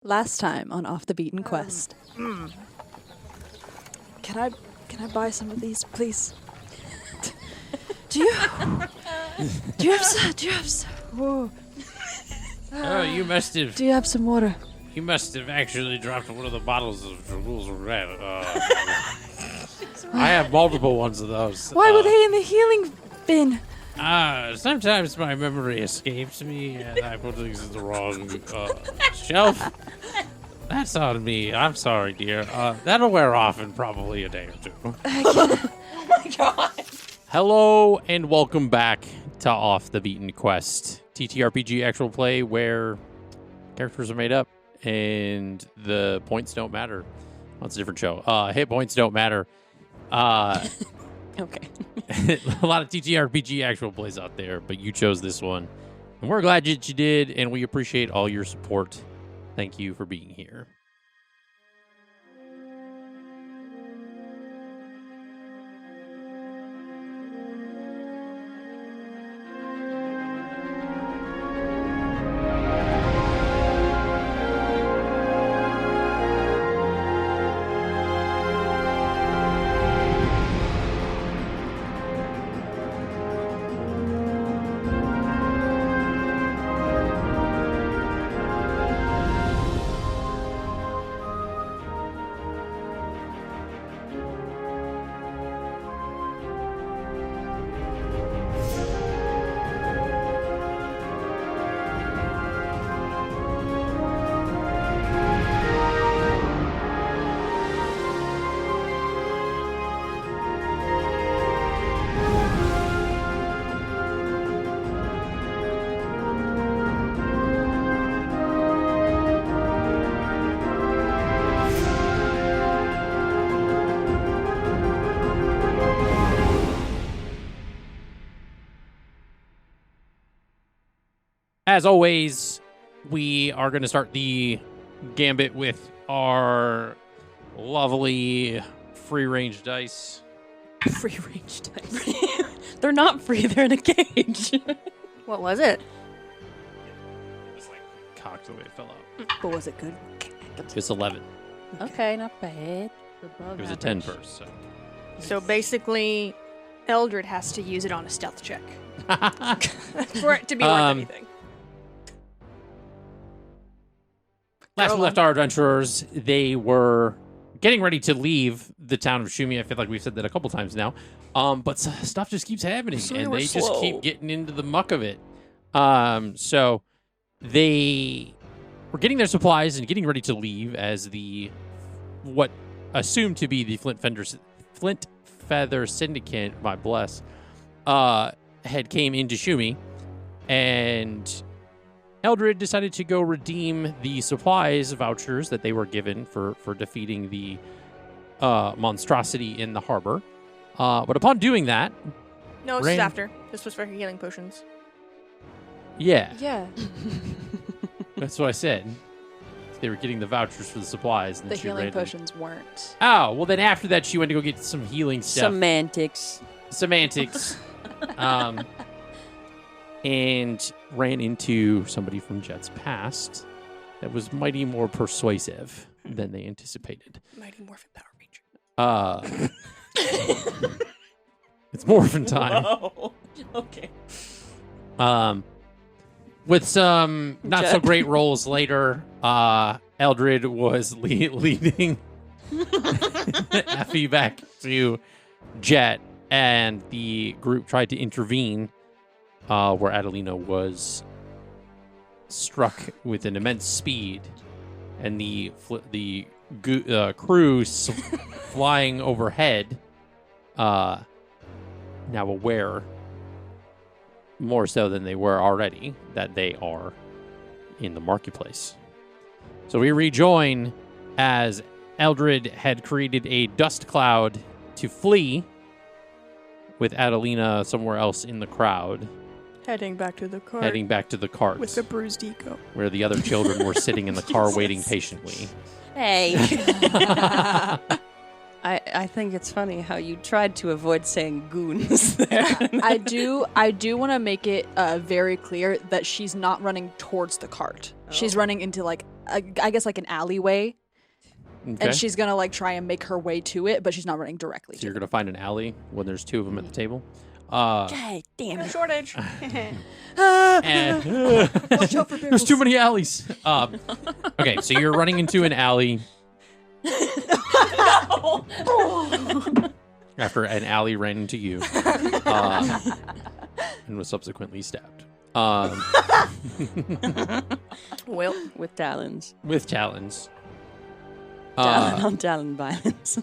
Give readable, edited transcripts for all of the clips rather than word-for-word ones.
Last time on Off the Beaten Quest. Can I buy some of these, please? Do you have some? Whoa. Oh, you must have. Do you have some water? You must have actually dropped one of the bottles of rules of red. I have multiple ones of those. Why were they in the healing bin? Sometimes my memory escapes me and I put things in the wrong shelf. That's on me. I'm sorry, dear. That'll wear off in probably a day or two. Oh my god. Hello and welcome back to Off the Beaten Quest, TTRPG actual play where characters are made up and the points don't matter. Well, it's a different show. Hit points don't matter. Okay. A lot of TTRPG actual plays out there, but you chose this one. And we're glad that you did, and we appreciate all your support. Thank you for being here. As always, we are going to start the gambit with our lovely free-range dice. Free-range dice. They're not free, they're in a cage. What was it? It was like cocked the way it fell out. But was it good? It was 11. Okay, not bad. It was a 10 first. So basically, Eldred has to use it on a stealth check for it to be worth anything. Last we left our adventurers, they were getting ready to leave the town of Shumi. I feel like we've said that a couple times now. But stuff just keeps happening, and they just keep getting into the muck of it. So they were getting their supplies and getting ready to leave as what assumed to be the Flint Feather Syndicate, my bless, had came into Shumi, and Eldred decided to go redeem the supplies vouchers that they were given for defeating the monstrosity in the harbor. But upon doing that... No, this is after. This was for healing potions. Yeah. Yeah. That's what I said. They were getting the vouchers for the supplies. And The healing potions weren't. Oh, well then after that she went to go get some healing stuff. Semantics. And ran into somebody from Jett's past that was mighty more persuasive than they anticipated. Mighty Morphin Power Ranger. It's morphin' time. Whoa. Okay. With some not so great rolls later, Eldred was leading Effie back to Jett, and the group tried to intervene. Where Adalina was struck with an immense speed, and the crew flying overhead, now aware, more so than they were already, that they are in the marketplace. So we rejoin as Eldred had created a dust cloud to flee, with Adalina somewhere else in the crowd. Heading back to the cart. With the bruised ego. Where the other children were sitting in the car waiting patiently. Hey. I think it's funny how you tried to avoid saying goons there. I do want to make it very clear that she's not running towards the cart. Oh. She's running into like I guess like an alleyway, Okay. and she's gonna like try and make her way to it, but she's not running directly. So you're gonna find an alley when there's two of them at the table. God damn it. Shortage. And Watch out for there's too many alleys. Okay, so you're running into an alley. After an alley ran into you and was subsequently stabbed. Well, With talons. With talons. Talon on talon violence.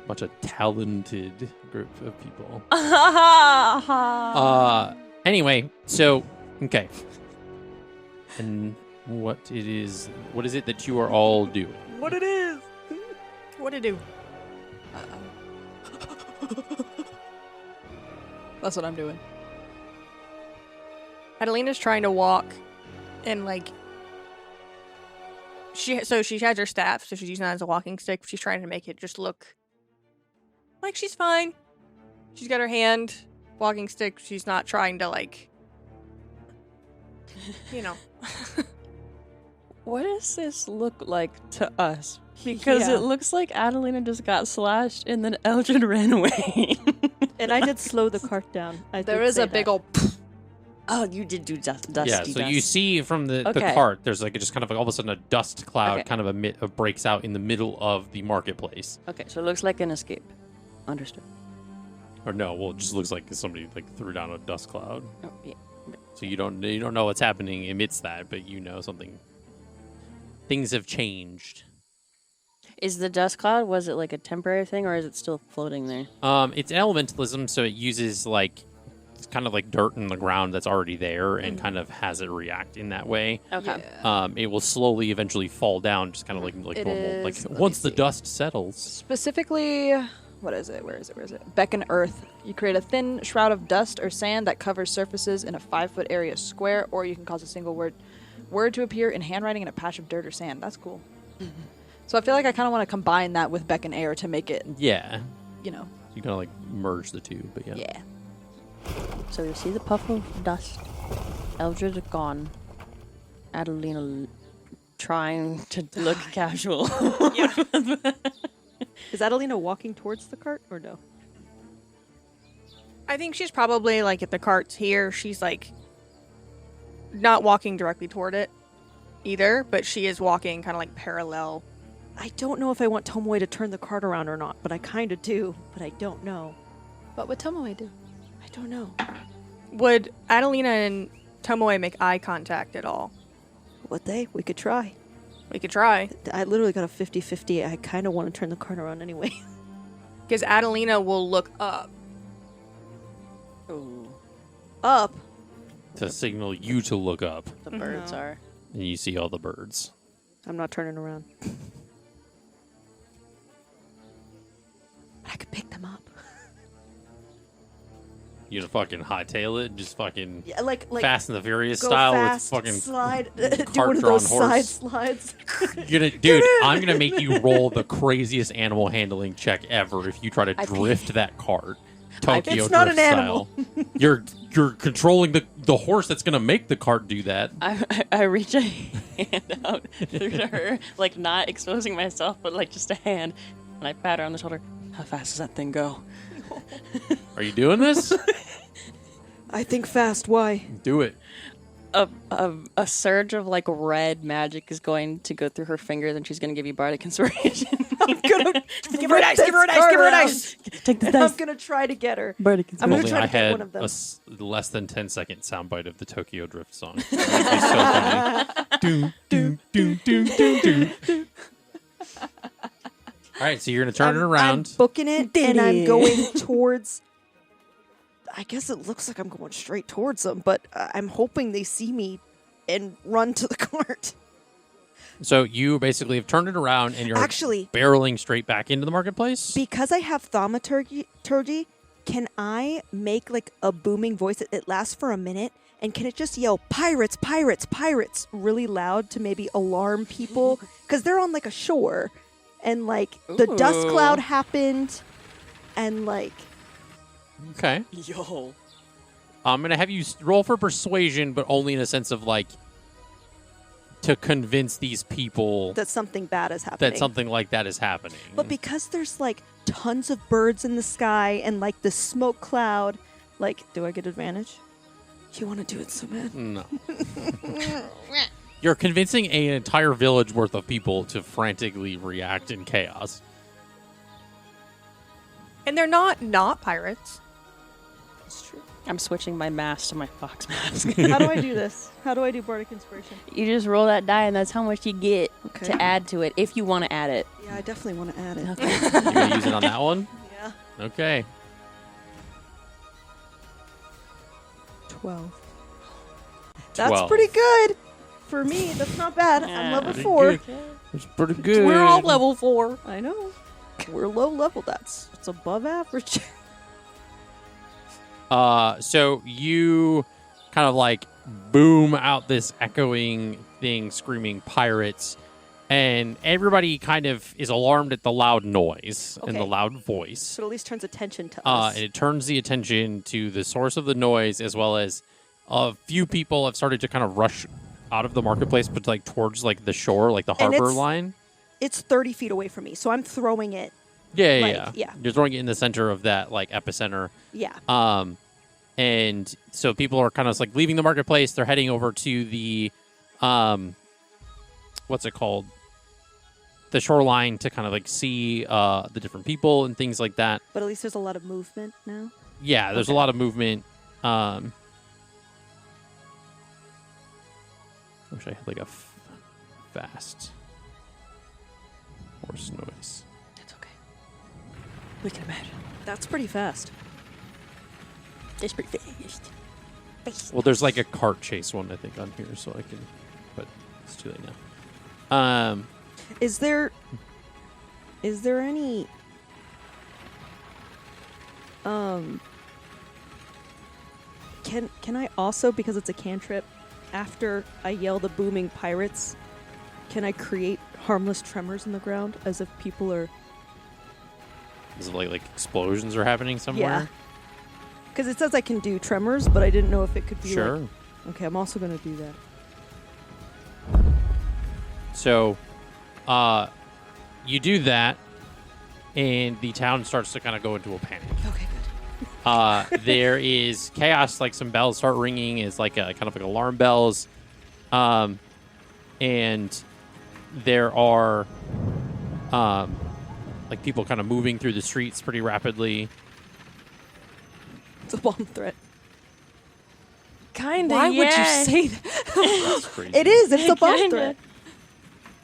Bunch of talented group of people. Uh, Anyway, so okay. And what is it that you are all doing? what it is? What to do? That's what I'm doing. Adalina's trying to walk, and like she has her staff, so she's using that as a walking stick. She's trying to make it just look like she's fine. She's got her hand walking stick. She's not trying to like, you know. what does this look like to us? Because it looks like Adalina just got slashed and then Eldred ran away. And I did slow the cart down. There is a big old. Oh, you did do dusty Yeah, so you dust. see from the Okay. cart, there's like just kind of like all of a sudden a dust cloud Okay. kind of breaks out in the middle of the marketplace. Okay, so it looks like an escape. Understood. Or no, well, it just looks like somebody like threw down a dust cloud. Oh, yeah. So you don't know what's happening amidst that, but you know something. Things have changed. Is the dust cloud, was it like a temporary thing or is it still floating there? It's elementalism, so it uses like it's kind of like dirt in the ground that's already there and kind of has it react in that way. Okay. It will slowly eventually fall down, just kind of like It normal. Like is- let me once the see. dust settles. Specifically, what is it? Where is it? Beckon Earth. You create a thin shroud of dust or sand that covers surfaces in a 5-foot area square, or you can cause a single word to appear in handwriting in a patch of dirt or sand. That's cool. So I feel like I kind of want to combine that with Beckon Air to make it, Yeah, you know. you kind of like merge the two, but yeah. Yeah. So you see the puff of dust. Eldred gone. Adalina trying to look casual. Is Adalina walking towards the cart or no? I think she's probably like if the cart's here, she's like not walking directly toward it either, but she is walking kind of like parallel. I don't know if I want Tomoe to turn the cart around or not, but I kind of do, but I don't know. What would Tomoe do? I don't know. Would Adalina and Tomoe make eye contact at all? Would they? We could try. We could try. I literally got a 50-50. I kind of want to turn the cart around anyway. Because Adalina will look up. Ooh, Up. To signal you to look up, the birds No. are. and you see all the birds. I'm not turning around. I could pick them up. You gonna fucking hightail it, and just fucking Yeah, like Fast and the Furious go style fast, with fucking slide, do one of cart-drawn those side horse. slides. Dude, I'm gonna make you roll the craziest animal handling check ever if you try to drift that cart. Tokyo It's not drift an animal. style. You're controlling the horse that's gonna make the cart do that. I reach a hand out through to her, like not exposing myself, but like just a hand, and I pat her on the shoulder. How fast does that thing go? Are you doing this? I think fast. Why? Do it. A surge of like red magic is going to go through her fingers, and she's going to give you bardic inspiration. I'm gonna Give her a dice, give her a dice, give her a dice. Take the And I'm dice. gonna try to get her. Bardic I'm gonna Only try I to get had one of them. less than 10-second soundbite of the Tokyo Drift song. That'd be so funny. Doom, doom, doom, doom, doom, doom. All right, so you're gonna turn it around. I'm booking it, and I'm going towards. I guess it looks like I'm going straight towards them, but I'm hoping they see me and run to the cart. So you basically have turned it around, and you're Actually, barreling straight back into the marketplace. because I have thaumaturgy, can I make like a booming voice that lasts for a minute? And can it just yell "pirates, pirates, pirates" really loud to maybe alarm people? Because they're on like a shore, and like the dust Ooh. cloud happened, and like Okay. Yo. I'm gonna have you roll for persuasion, but only in a sense of like to convince these people that something bad is happening. that something like that is happening. But because there's like tons of birds in the sky and like the smoke cloud, like, do I get advantage? You want to do it so bad? No. You're convincing an entire village worth of people to frantically react in chaos. And they're not pirates. It's true. I'm switching my mask to my fox mask. How do I do this? How do I do Bardic Inspiration? You just roll that die, and that's how much you get Okay. to add to it, if you want to add it. Yeah, I definitely want to add it. Okay. You're going to use it on that one? Yeah. Okay. 12. That's 12. pretty good. For me, that's not bad. I'm Yeah. level Pretty 4. good. It's pretty good. We're all level 4. I know. We're low level. It's above average. So you kind of like boom out this echoing thing screaming pirates, and everybody kind of is alarmed at the loud noise and the Okay. loud voice. So it at least turns attention to us. And it turns the attention to the source of the noise, as well as a few people have started to kind of rush out of the marketplace, but like towards like the shore, like the And harbor it's- line. It's 30 feet away from me, so I'm throwing it. Yeah, like, yeah. You're throwing it in the center of that like epicenter. Yeah. And so people are kind of like leaving the marketplace. They're heading over to the, what's it called? The shoreline to kind of like see the different people and things like that. But at least there's a lot of movement now. Yeah, there's a lot of movement. I wish I had like a fast horse noise. That's okay. We can imagine. That's pretty fast. It's pretty fast. Well, there's like a cart chase one, I think, on here, so I can, but it's too late now. Is there any can I also, because it's a cantrip, after I yell the booming pirates, can I create harmless tremors in the ground as if people are Is it like explosions are happening somewhere? Yeah. Because it says I can do tremors, but I didn't know if it could be Sure. like, okay, I'm also going to do that. So, you do that, and the town starts to kind of go into a panic. Okay, good. There is chaos, like some bells start ringing, is like a kind of like alarm bells, and there are like people kind of moving through the streets pretty rapidly. It's a bomb threat. Kinda, Why yeah. would you say that? It's crazy. It is. It's a bomb Kinda. threat.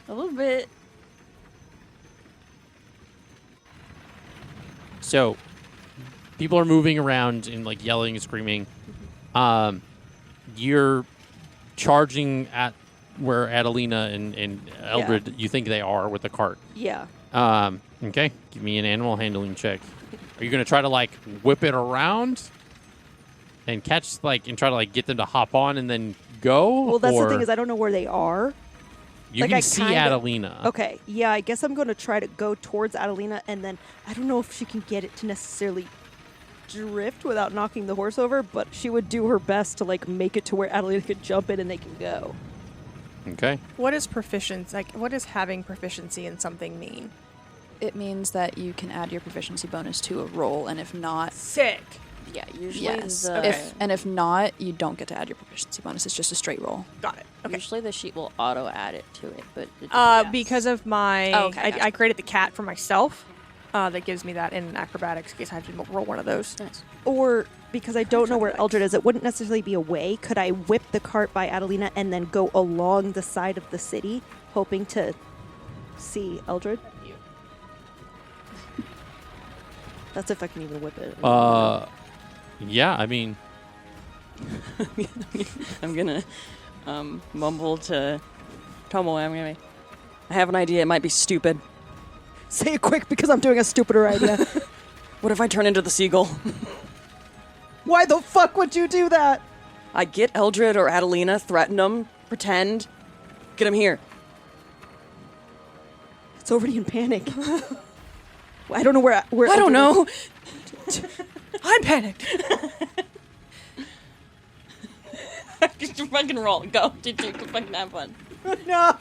A little bit. So, people are moving around and like yelling and screaming. You're charging at where Adalina and Eldred you think they are with the cart. Yeah. Okay, give me an animal handling check. Are you gonna try to like whip it around and catch like and try to like get them to hop on and then go? Well, that's the Or thing is I don't know where they are. you like, can I see kinda- Adalina. Okay. Yeah, I guess I'm going to try to go towards Adalina, and then I don't know if she can get it to necessarily drift without knocking the horse over, but she would do her best to like make it to where Adalina could jump in and they can go. Okay. What is proficiency? Like, what does having proficiency in something mean? It means that you can add your proficiency bonus to a roll, and if not, Sick. Yeah, usually yes. the, If not, you don't get to add your proficiency bonus. It's just a straight roll. Got it. Okay. usually the sheet will auto add it to it, but it Because of my, Oh, okay, gotcha. I created the cat for myself. That gives me that in acrobatics in case I have to roll one of those. nice. Or because I don't know where Eldred is, it wouldn't necessarily be a way. Could I whip the cart by Adalina and then go along the side of the city, hoping to see Eldred? That's if I can even whip it. Yeah, I mean, I'm gonna mumble to Tomo. I have an idea. It might be stupid. Say it quick because I'm doing a stupider idea. What if I turn into the seagull? Why the fuck would you do that? I get Eldred or Adalina, threaten them, pretend, get them here. It's already in panic. I don't know where I don't Eldred know. I'm panicked. Just fucking roll. Go. Did you fucking have fun? No.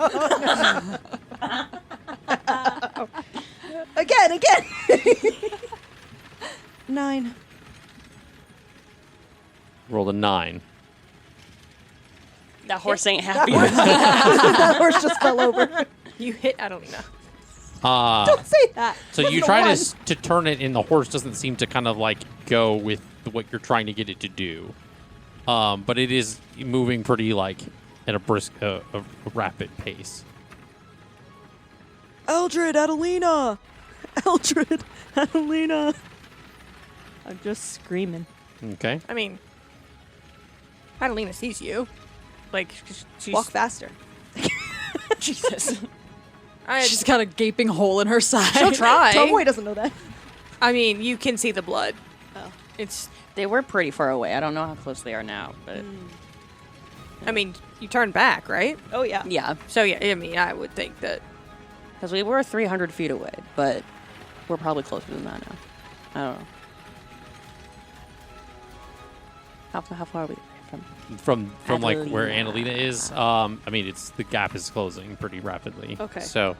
Again. 9. Rolled a 9. That horse ain't happy. That horse just fell over. You hit Adalina. Don't say that. So you try to turn it, and the horse doesn't seem to kind of like go with what you're trying to get it to do. But it is moving pretty like at a brisk, a rapid pace. Eldred, Adalina. Eldred, Adalina. I'm just screaming. Okay. I mean, Adalina sees you. Like, she's... Walk faster. Jesus. She's got a gaping hole in her side. She'll try. Tomboy doesn't know that. I mean, you can see the blood. Oh. It's... They were pretty far away. I don't know how close they are now, but... I mean, you turn back, right? Oh, yeah. Yeah, So, yeah, I mean, I would think that... because we were 300 feet away, but we're probably closer than that now. I don't know. How far are we from? From like where Adalina. Adalina is. I mean, it's the gap is closing pretty rapidly. Okay. So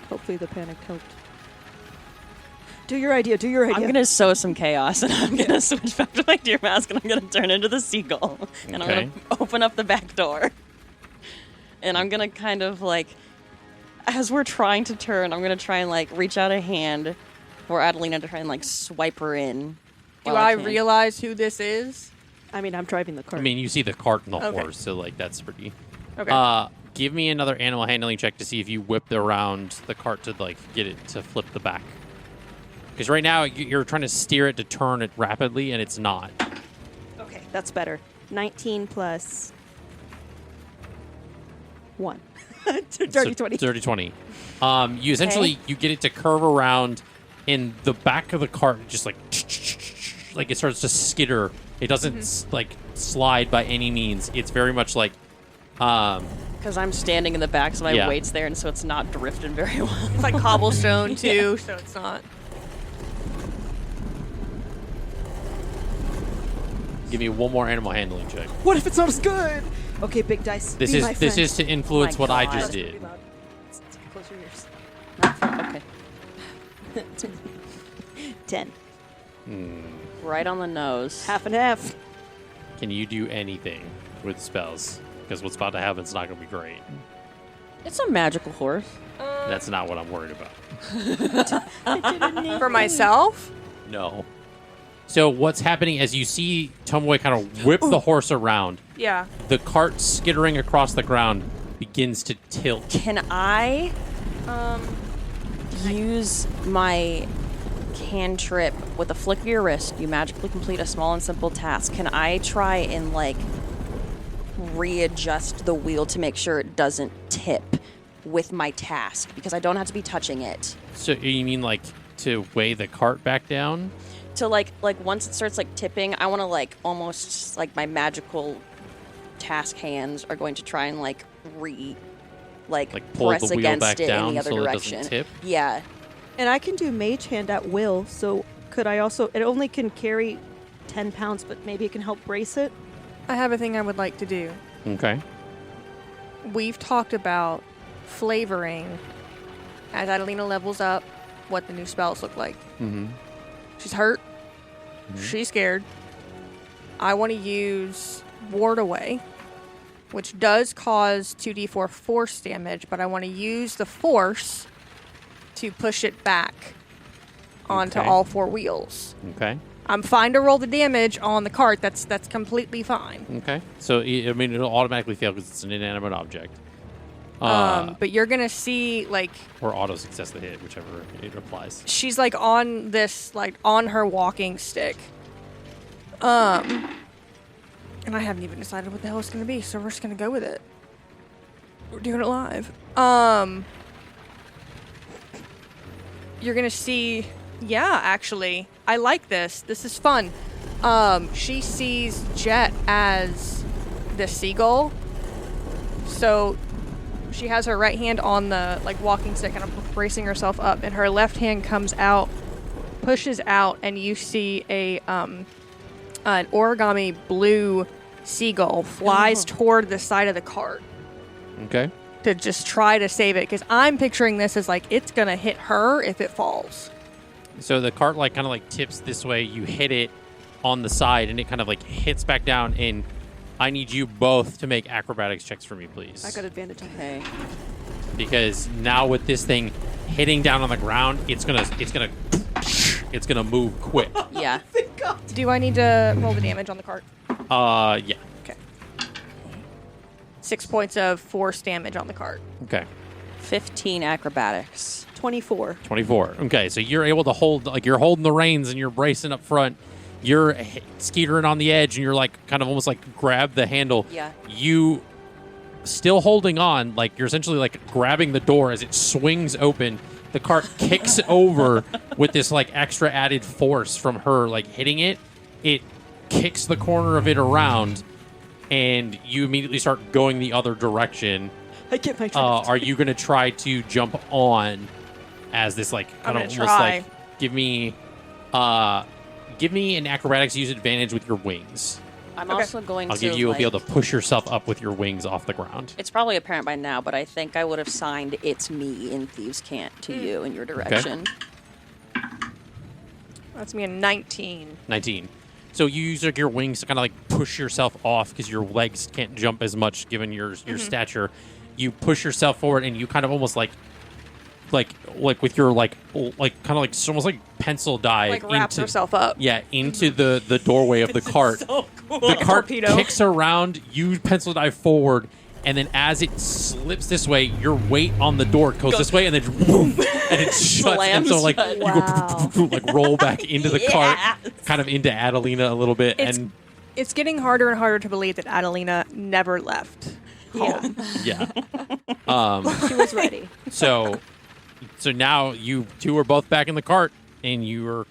Hopefully the panic helped. Do your idea. I'm going to sow some chaos, and I'm going to switch back to my deer mask, and I'm going to turn into the seagull. And I'm going to open up the back door. And I'm going to kind of, like, as we're trying to turn, I'm going to try and, like, reach out a hand for Adalina to try and, like, swipe her in. Do while I can. realize who this is? I mean, I'm driving the car. I mean, you see the cart and the Okay. horse, so like that's pretty. Okay. Give me another animal handling check to see if you whipped around the cart to like get it to flip the back. Because right now you're trying to steer it to turn it rapidly, and it's not. Okay, that's better. 19 plus 1. Dirty 20. Dirty 20. You essentially you get it to curve around, and the back of the cart just like it starts to skitter. It doesn't like slide by any means. It's very much like Because I'm standing in the back, so my Yeah. weight's there, and so it's not drifting very well. It's like cobblestone, too, so it's not... give me one more animal handling check. What if it's not as good? Okay, big dice. This be is my this friend. is to influence My what I God. just did. Close your ears. Not fun. Okay. 10. Right on the nose. Half and half. Can you do anything with spells? Because what's about to happen is not going to be great. It's a magical horse. That's not what I'm worried about. For myself? No. So what's happening as you see Tomoe kind of whip the horse around, Yeah. the cart skittering across the ground begins to tilt. Can I use my cantrip with a flick of your wrist? You magically complete a small and simple task. Can I try and like readjust the wheel to make sure it doesn't tip with my task? Because I don't have to be touching it. So you mean like to weigh the cart back down? To like once it starts like tipping, I want to like almost like my magical task hands are going to try and like pull press the wheel against back it down in the other so direction. it doesn't tip? Yeah. And I can do mage hand at will, so could I also... It only can carry 10 pounds, but maybe it can help brace it? I have a thing I would like to do. Okay. We've talked about flavoring as Adalina levels up what the new spells look like. Mm-hmm. She's hurt. She's scared. I want to use Ward Away, which does cause 2d4 force damage, but I want to use the force to push it back onto Okay. all 4 wheels. Okay. I'm fine to roll the damage on the cart. That's completely fine. Okay. So I mean, it'll automatically fail because it's an inanimate object. But you're gonna see like Or auto success the hit, whichever it applies. she's like on this like on her walking stick. And I haven't even decided what the hell it's gonna be, so we're just gonna go with it. We're doing it live. You're gonna see, yeah, actually, I like this. This is fun. She sees Jett as the seagull, so she has her right hand on the like walking stick and bracing herself up, and her left hand comes out, pushes out, and you see a an origami blue seagull flies toward the side of the cart Okay. to just try to save it. Because I'm picturing this as like it's going to hit her if it falls. So the cart like kind of like tips this way. You hit it on the side, and it kind of like hits back down. And I need you both to make acrobatics checks for me, please. I got advantage on that. Okay. Because now with this thing hitting down on the ground, it's gonna move quick. Yeah. Do I need to roll the damage on the cart? Yeah. Okay. 6 points of force damage on the cart. Okay. 15 acrobatics. 24. 24. Okay, so you're able to hold, like you're holding the reins and you're bracing up front. You're skeetering on the edge and you're like kind of almost like grab the handle. Yeah. You still holding on, like you're essentially like grabbing the door as it swings open. The cart kicks over with this like extra added force from her like hitting it. It kicks the corner of it around and you immediately start going the other direction. I get my Are you going to try to jump on as this like kind of almost try. like give me an acrobatics use advantage with your wings. I'm also going I'll to. give you like, be able to push yourself up with your wings off the ground. It's probably apparent by now, but I think I would have signed "It's me" in Thieves' Cant to you in your direction. That's me a 19. 19. So you use like your wings to kind of like push yourself off because your legs can't jump as much given your stature. You push yourself forward and you kind of almost like with your like kind of like almost like pencil dive Like wraps into herself up. Yeah, into the doorway of the cart. So cool. The cart Torpedo. kicks around, you pencil dive forward, and then as it slips this way, your weight on the door goes this way, and then boom, and it shuts. And Slams so like shut. you go like roll back into the cart, kind of into Adalina a little bit, and It's getting harder and harder to believe that Adalina never left. Yeah. yeah. She was ready. So now you two are both back in the cart, and you're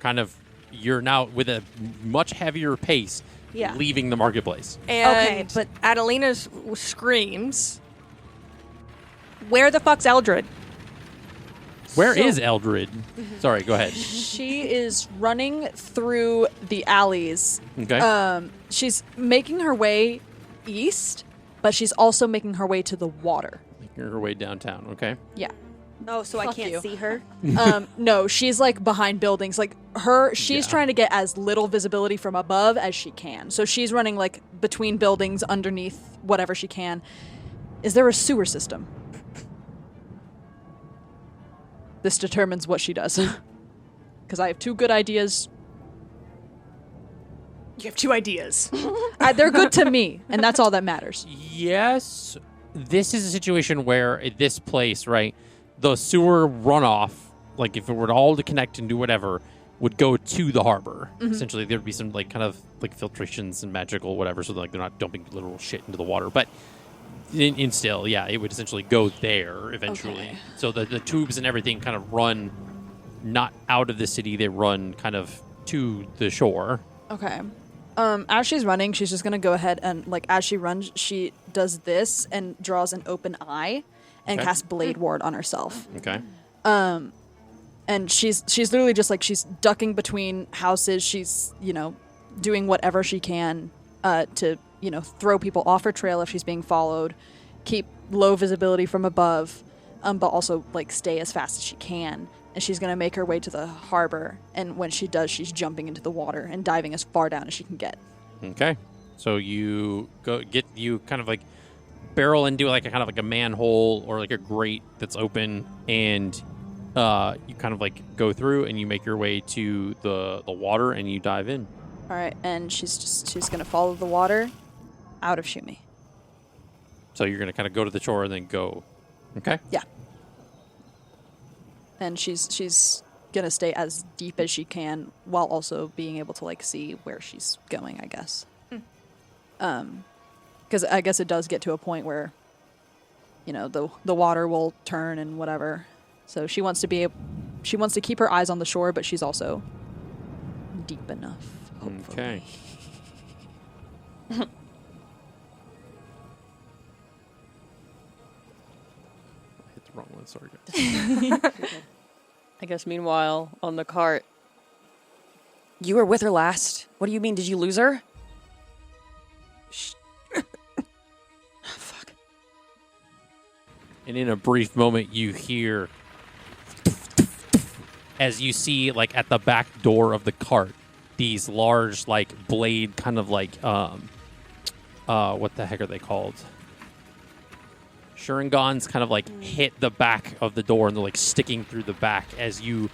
now with a much heavier pace, Yeah. leaving the marketplace. And but- Adalina screams, "Where the fuck's Eldred?" Where is Eldred? Sorry, go ahead. She is running through the alleys. Okay. She's making her way east, but she's also making her way to the water. Making her way downtown. Okay. Yeah. Oh, so I Fuck can't you. see her? No, she's like behind buildings. Like she's Yeah. trying to get as little visibility from above as she can. So she's running like between buildings, underneath whatever she can. Is there a sewer system? This determines what she does. Because I have two good ideas. You have 2 ideas. They're good to me, and that's all that matters. Yes. This is a situation where at this place, right, the sewer runoff, like if it were all to connect and do whatever, would go to the harbor. Essentially, there would be some like kind of like filtrations and magical whatever, so like they're not dumping literal shit into the water. But in still, yeah, it would essentially go there eventually. Okay. So the tubes and everything kind of run not out of the city; they run kind of to the shore. Okay. As she's running, she's just gonna go ahead and like as she runs, she does this and draws an open eye and Okay. casts Blade Ward on herself. Okay. And she's literally just like she's ducking between houses. She's doing whatever she can to throw people off her trail if she's being followed, keep low visibility from above, but also like stay as fast as she can. And she's gonna make her way to the harbor. And when she does, she's jumping into the water and diving as far down as she can get. Okay. So you kind of like barrel into like a kind of like a manhole or like a grate that's open, and you kind of like go through and you make your way to the water and you dive in. All right, and she's gonna follow the water out of Shumi. So you're gonna kind of go to the shore and then go. Okay. Yeah. And she's gonna stay as deep as she can while also being able to like see where she's going, I guess. Because I guess it does get to a point where, the water will turn and whatever. So she wants to keep her eyes on the shore, but she's also deep enough. Hopefully. Okay. I hit the wrong one. Sorry, guys. I guess meanwhile, on the cart, you were with her last. What do you mean? Did you lose her? And in a brief moment, you hear as you see, like, at the back door of the cart, these large, like, blade kind of like, what the heck are they called? Sharingans kind of, like, hit the back of the door, and they're, like, sticking through the back as you,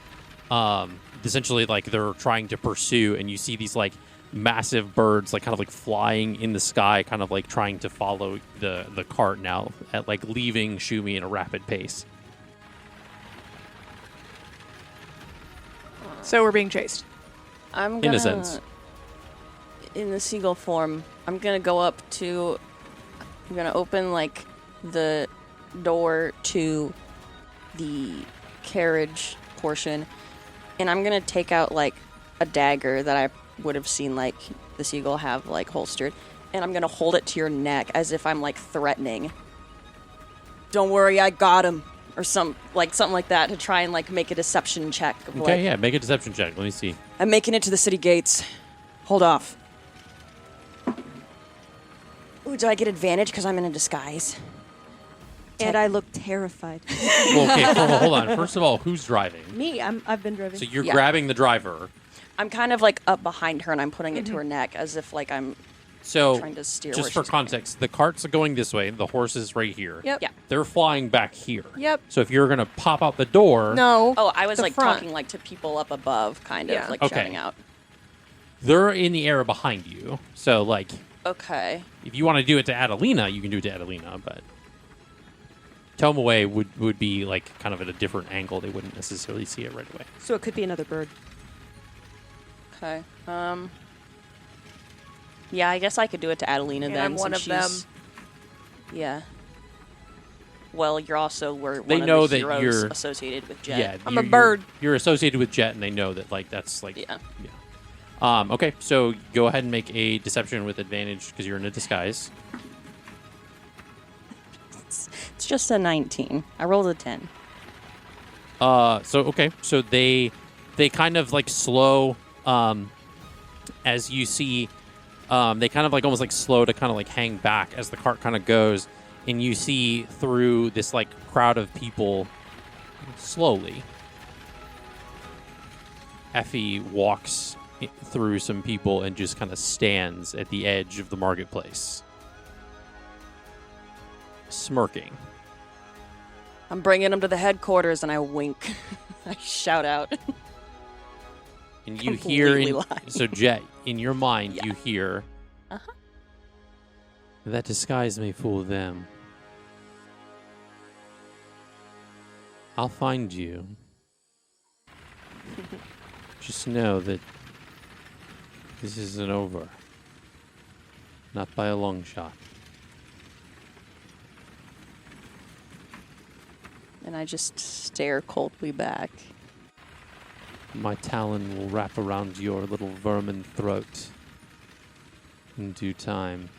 essentially, like, they're trying to pursue, and you see these, like, massive birds, like, kind of, like, flying in the sky, kind of, like, trying to follow the cart now, at, like, leaving Shumi in a rapid pace. So we're being chased. I'm gonna, In a sense. in the seagull form, I'm gonna go up to, I'm gonna open, like, the door to the carriage portion, and I'm gonna take out, like, a dagger that I would have seen, like, the seagull have, like, holstered, and I'm gonna hold it to your neck as if I'm, like, threatening. Don't worry, I got him. Or something like that, to try and, like, make a deception check. Okay, like, yeah, make a deception check. Let me see. I'm making it to the city gates. Hold off. Ooh, do I get advantage because I'm in a disguise? And I look terrified. Well, okay, hold on. First of all, who's driving? Me, I've been driving. So you're Yeah. grabbing the driver. I'm kind of, like, up behind her, and I'm putting it to her neck as if, like, I'm So, trying to steer just where for she's context, the carts are going this way. The horse is right here. Yep. Yeah. They're flying back here. Yep. So if you're going to pop out the door, No. Oh, I was, The like, front. talking, like, to people up above, kind of, Yeah. like, Okay. shouting out. they're in the area behind you. So, like, Okay. if you want to do it to Adalina, you can do it to Adalina, but Tome Away would be, like, kind of at a different angle. They wouldn't necessarily see it right away. So it could be another bird. Okay. Yeah, I guess I could do it to Adalina And then. I'm one since of them. she's- Yeah. Well, you're also one They of know the that heroes you're- associated with Jett. Yeah, I'm a bird. You're associated with Jett, and they know that, like, that's, like... Yeah. Okay, so go ahead and make a deception with advantage because you're in a disguise. It's just a 19. I rolled a 10. So they kind of, like, slow, as you see, they kind of, like, almost, like, slow to kind of, like, hang back as the cart kind of goes, and you see through this, like, crowd of people slowly. Effie walks through some people and just kind of stands at the edge of the marketplace, smirking. I'm bringing him to the headquarters, and I wink. I shout out. And you hear, Completely lying. so Jett, in your mind, Yeah. you hear, Uh-huh. that disguise may fool them. I'll find you. Just know that this isn't over. Not by a long shot. And I just stare coldly back. My talon will wrap around your little vermin throat in due time.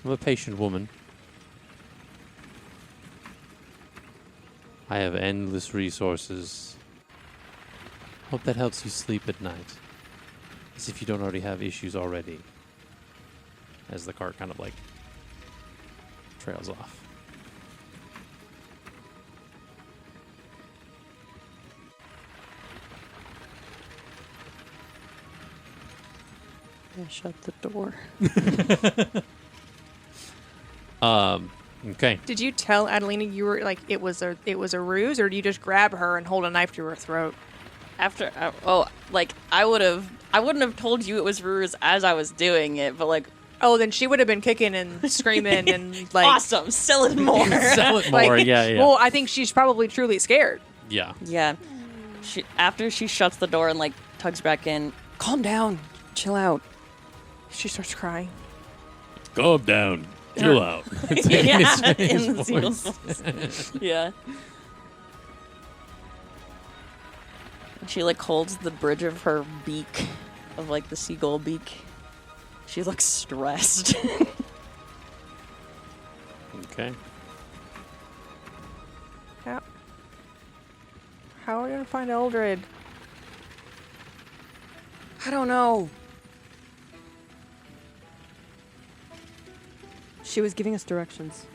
I'm a patient woman. I have endless resources. Hope that helps you sleep at night. As if you don't already have issues already. As the cart kind of, like, trails off. I shut the door. Okay. Did you tell Adalina you were like it was a ruse, or do you just grab her and hold a knife to her throat? After, I wouldn't have told you it was ruse as I was doing it, but, like, Oh, then she would have been kicking and screaming and like awesome, sell it more. Sell it more, like, yeah. Well, I think she's probably truly scared. Yeah. Yeah. After she shuts the door and, like, tugs back in, calm down, chill out. She starts crying. Calm down. Chill out. Yeah, in the seagull's voice. Yeah. She, like, holds the bridge of her beak, of, like, the seagull beak. She looks stressed. Okay. How are we gonna find Eldred? I don't know. She was giving us directions.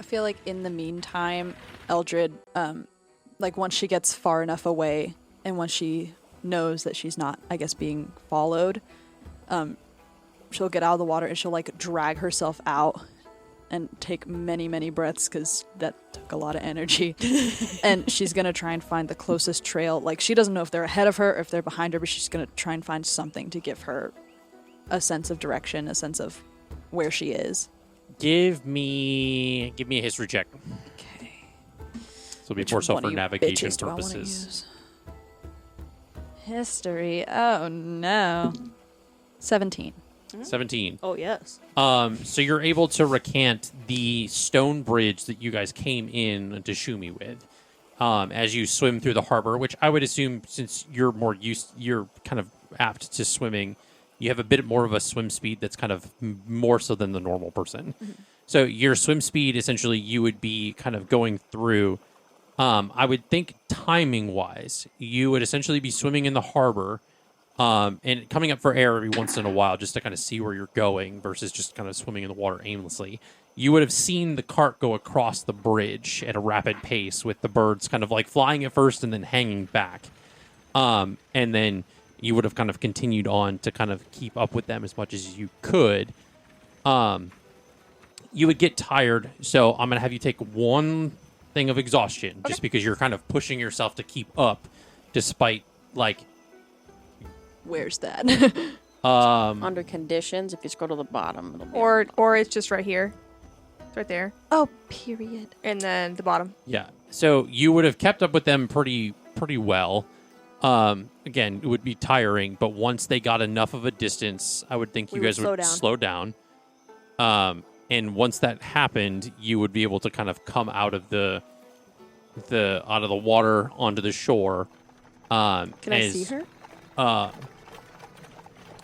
feel like in the meantime, Eldred, like once she gets far enough away and once she knows that she's not, I guess, being followed, she'll get out of the water and she'll like drag herself out and take many, many breaths because that took a lot of energy. And she's going to try and find the closest trail. Like, she doesn't know if they're ahead of her or if they're behind her, but she's going to try and find something to give her a sense of direction, a sense of where she is. Give me a history check. Okay. So it'll be more so for navigation purposes. History. Oh, no. 17. 17. Oh, yes. So you're able to recant the stone bridge that you guys came in to Shumi with as you swim through the harbor, which I would assume, since you're you're kind of apt to swimming, you have a bit more of a swim speed that's kind of more so than the normal person. Mm-hmm. So your swim speed, essentially, you would be kind of going through, I would think timing-wise, you would essentially be swimming in the harbor and coming up for air every once in a while just to kind of see where you're going versus just kind of swimming in the water aimlessly. You would have seen the cart go across the bridge at a rapid pace with the birds kind of like flying at first and then hanging back. And then you would have kind of continued on to kind of keep up with them as much as you could. You would get tired, so I'm going to have you take one thing of exhaustion just because you're kind of pushing yourself to keep up despite like... Where's that? Under conditions, if you scroll to the bottom, it'll be or it's just right here. It's right there. Oh, period. And then the bottom. Yeah. So you would have kept up with them pretty well. Again, it would be tiring, but once they got enough of a distance, I would think you guys would slow down. And once that happened, you would be able to kind of come out of the water onto the shore. Can I see her?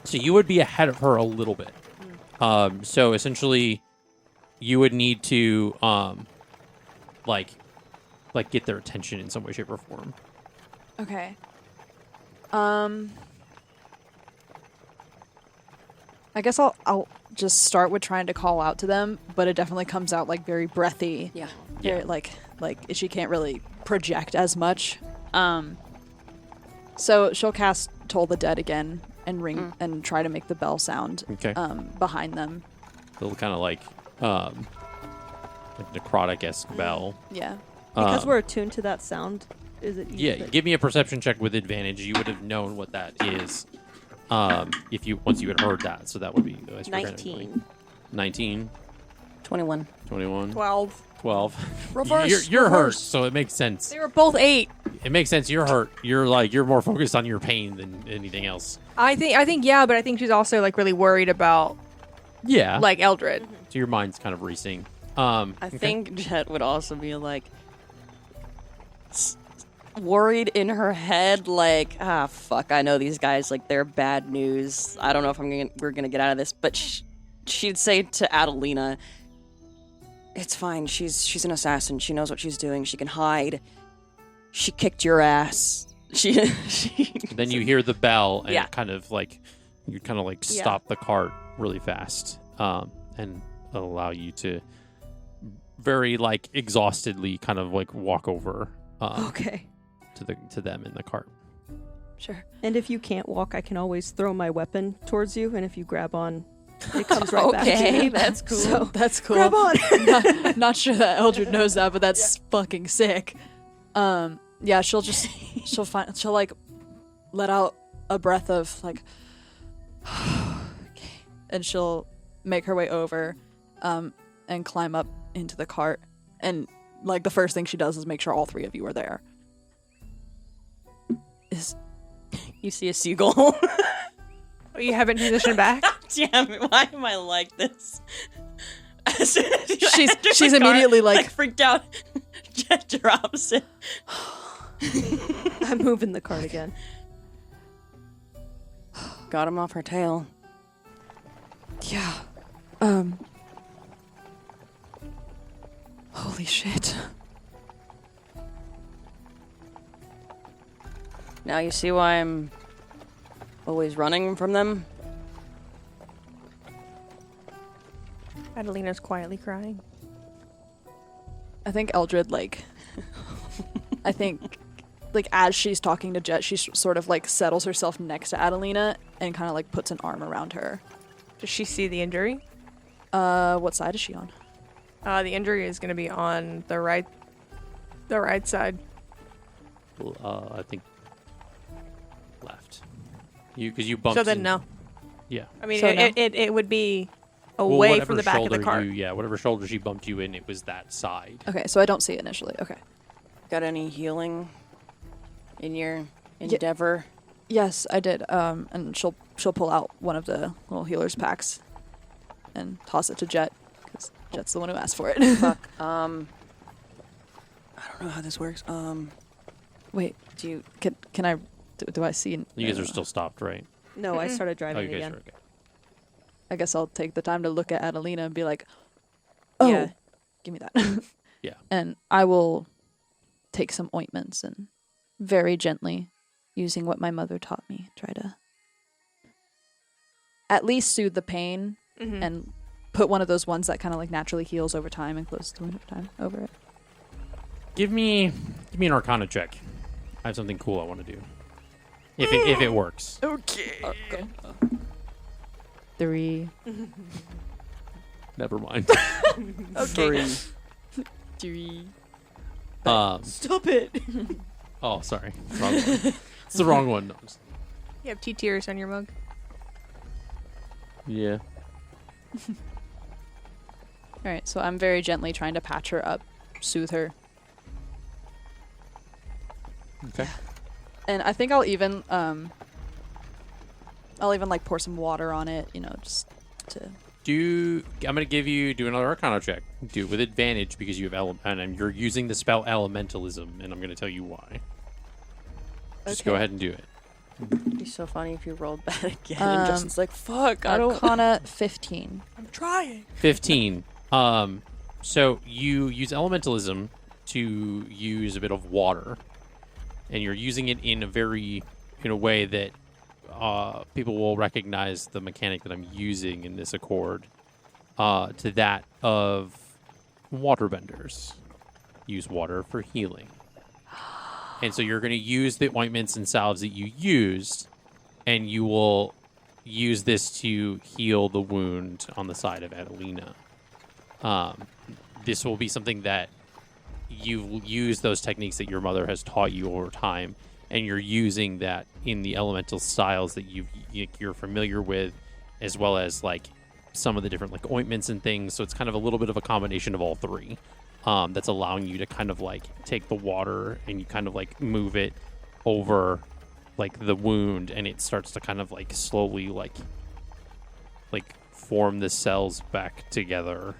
So you would be ahead of her a little bit. So essentially, you would need to like get their attention in some way, shape, or form. Okay. I guess I'll just start with trying to call out to them, but it definitely comes out like very breathy. Yeah. Very, like she can't really project as much. So she'll cast Toll the Dead again and ring and try to make the bell sound. Okay. Behind them. Little kind of like necrotic-esque bell. Yeah. Because we're attuned to that sound, is it? Yeah. Give me a perception check with advantage. You would have known what that is. Once you had heard that, so that would be 19. 19, 21. 21, 12. 12. Reverse. You're hurt, so it makes sense. They were both 8. It makes sense. You're hurt. You're more focused on your pain than anything else. I think yeah, but I think she's also like really worried about like Eldred. So your mind's kind of racing. I think Jett would also be like worried in her head, like, fuck, I know these guys, like, they're bad news. I don't know if we're gonna get out of this. But she'd say to Adalina, it's fine. She's an assassin. She knows what she's doing. She can hide. She kicked your ass. Then you hear the bell and Yeah. kind of like stop the cart really fast, and allow you to very like exhaustedly kind of like walk over. Okay. To them in the cart. Sure. And if you can't walk, I can always throw my weapon towards you, and if you grab on, it comes right back to me. That's cool. So that's cool. Grab on. not sure that Eldred knows that, but that's fucking sick. Yeah, she'll like let out a breath of like, and she'll make her way over, and climb up into the cart, and like the first thing she does is make sure all 3 of you are there. You see a seagull. You haven't transitioned back? Damn it, why am I like this? She's immediately like freaked out. Jett drops it. I'm moving the cart again. Got him off her tail. Yeah. Holy shit. Now you see why I'm always running from them? Adalina's quietly crying. I think Eldred, I think, as she's talking to Jett, she sort of, settles herself next to Adalina and kind of, puts an arm around her. Does she see the injury? What side is she on? The injury is going to be on the right side. I think left. Because you bumped. So then no. Yeah. I mean, So no. it would be away from the back of the cart. Whatever shoulder she bumped you in, it was that side. Okay, so I don't see it initially. Okay. Got any healing in your endeavor? Yes, I did. And she'll pull out one of the little healer's packs and toss it to Jett, because Jett's the one who asked for it. Fuck. I don't know how this works. Wait, can I? Do I see? You guys are still stopped, right? No, I started Oh, driving you guys again. are okay. I guess I'll take the time to look at Adalina and be like, "Oh, Yeah. give me that." Yeah. And I will take some ointments and very gently, using what my mother taught me, try to at least soothe the pain and put one of those ones that kind of naturally heals over time and closes the wound over time over it. Give me an Arcana check. I have something cool I want to do. If it works. Okay. 3. Never mind. Okay. 3. Stop it. Oh, sorry. Wrong one. It's the wrong one. No, You have 2 tears on your mug. yeah. All right, so I'm very gently trying to patch her up, soothe her. Okay. And I think I'll even pour some water on it, just to. I'm gonna do another Arcana check. Do it with advantage because you have and you're using the spell Elementalism, and I'm gonna tell you why. Just go Okay. ahead and do it. It'd be so funny if you rolled that again and Justin's like, fuck, I don't... Arcana 15. I'm trying. 15. So you use Elementalism to use a bit of water, and you're using it in a way that people will recognize the mechanic that I'm using in this accord to that of waterbenders. Use water for healing. And so you're going to use the ointments and salves that you used, and you will use this to heal the wound on the side of Adalina. This will be something that you use those techniques that your mother has taught you over time, and you're using that in the elemental styles that you're familiar with, as well as some of the different ointments and things. So it's kind of a little bit of a combination of all three. That's allowing you to kind of take the water and you kind of move it over the wound, and it starts to kind of slowly form the cells back together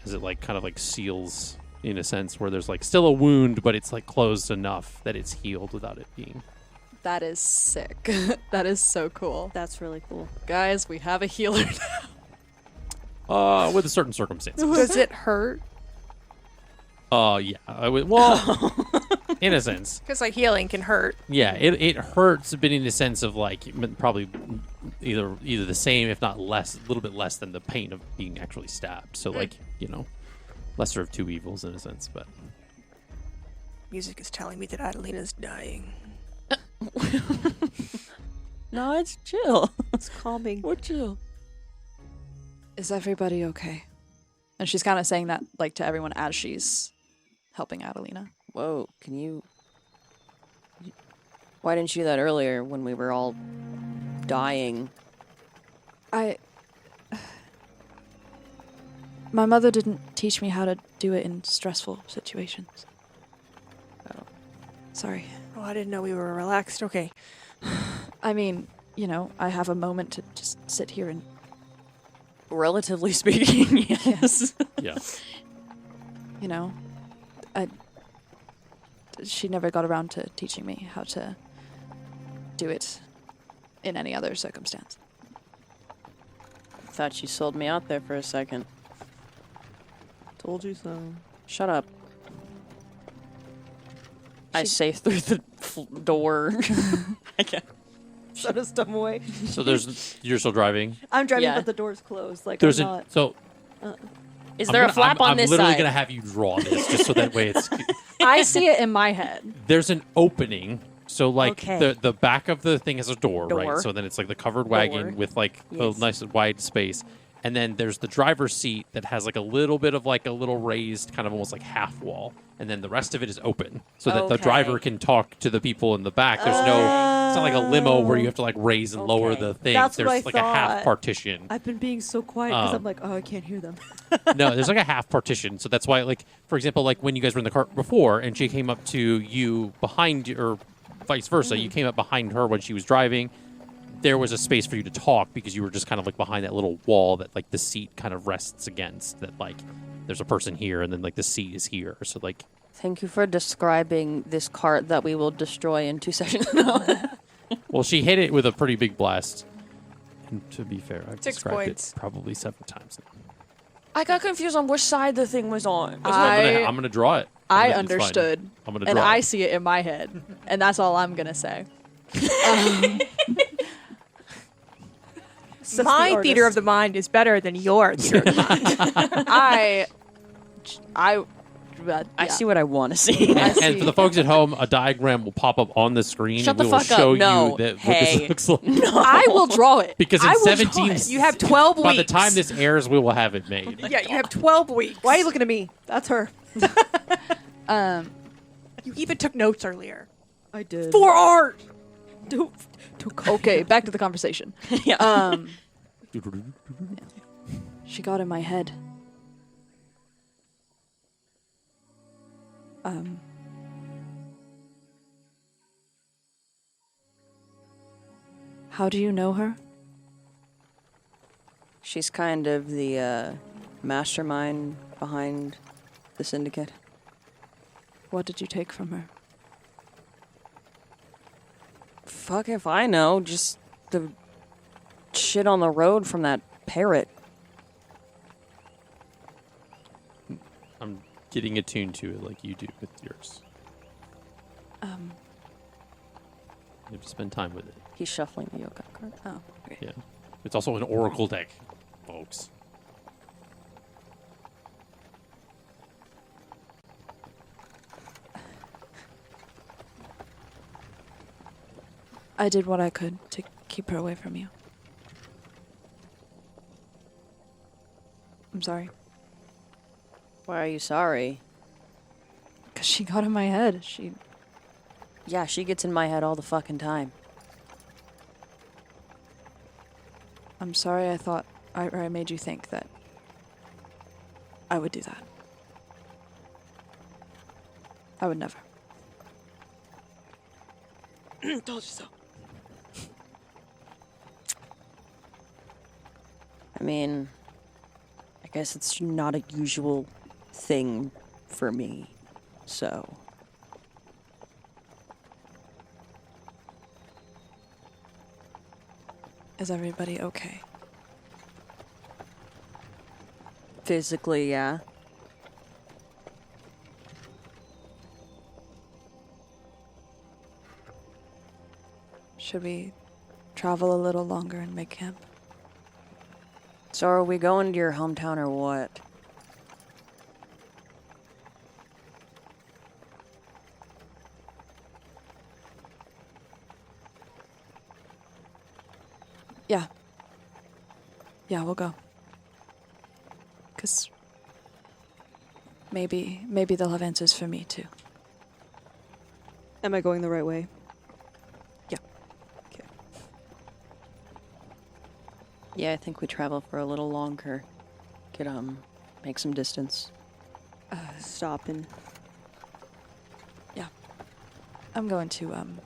as it kind of seals in a sense, where there's still a wound, but it's closed enough that it's healed without it being. That is sick. That is so cool. That's really cool. Guys, we have a healer With a certain circumstances. Does it hurt? Yeah. Well, in a sense. Because healing can hurt. Yeah, it hurts, but in the sense of probably either the same, if not less, a little bit less than the pain of being actually stabbed. So lesser of two evils in a sense. But Music is telling me that Adalina's dying. No, it's chill. It's calming. We're chill. Is everybody okay? And she's kind of saying that to everyone as she's helping Adalina. Whoa, why didn't you do that earlier when we were all dying? My mother didn't teach me how to do it in stressful situations. Oh. Sorry. Oh, I didn't know we were relaxed. Okay. I mean, I have a moment to just sit here and... Relatively speaking, yes. yeah. She never got around to teaching me how to do it in any other circumstance. Thought you sold me out there for a second. Told you so. Shut up. I say through the door. I can't. Shut his dumb away. So you're still driving? I'm driving, Yeah. but the door's closed. There's I'm not. so Is there a flap on this I'm literally side? going to have you draw this just so that way it's... I see it in my head. There's an opening. So, like, Okay. the back of the thing has a door, Door. right? So then it's like the covered wagon with, like, Yes. a nice wide space. And then there's the driver's seat that has, like, a little bit of, like, a little raised kind of almost like half wall. And then the rest of it is open so that the Okay. driver can talk to the people in the back. There's no... It's not like a limo where you have to, like, raise and lower Okay. the thing. That's There's, what I like, a half thought. partition. I've been being so quiet because I'm like, oh, I can't hear them. No, there's like a half partition. So that's why, like, for example, like when you guys were in the car before and she came up to you behind you, or vice versa, you came up behind her when she was driving, there was a space for you to talk because you were just kind of like behind that little wall that like the seat kind of rests against, that like there's a person here and then like the seat is here. So like, Thank you for describing this cart that we will destroy in 2 sessions. well, she hit it with a pretty big blast. And to be fair, I've 6 described points. it probably 7 times now. I got confused on which side the thing was on. I'm gonna draw it. I It's fine. understood. I'm gonna And draw I it. see it in my head. And that's all I'm going to say. My theater of the mind is better than your theater of the mind. I I see what I want to see. I And see. for the folks at home, a diagram will pop up on the screen Shut and the we will fuck up. show No. you that what Hey. this looks like. I will draw it. Because in I will draw 17 it. You have 12 by weeks. the time this airs, we will have it made. Yeah, you have 12 weeks. Why are you looking at me? That's her. You even took notes earlier. I did. For art! Okay, back to the conversation. Yeah. She got in my head. How do you know her? She's kind of the mastermind behind the syndicate. What did you take from her? Fuck if I know. Just the shit on the road from that parrot. I'm getting attuned to it like you do with yours. You have to spend time with it. He's shuffling the yoga card. Oh, okay. Yeah. It's also an oracle deck, folks. I did what I could to keep her away from you. I'm sorry. Why are you sorry? Because she got in my head. Yeah, she gets in my head all the fucking time. I'm sorry I thought, I made you think that I would do that. I would never. Told you so. I mean, I guess it's not a usual thing for me, so. Is everybody okay? Physically, yeah. Should we travel a little longer and make camp? So are we going to your hometown or what? Yeah. Yeah, we'll go. 'Cause maybe they'll have answers for me too. Am I going the right way? Yeah. Okay. Yeah, I think we travel for a little longer. Could, make some distance. Stop and Yeah. I'm going to I'm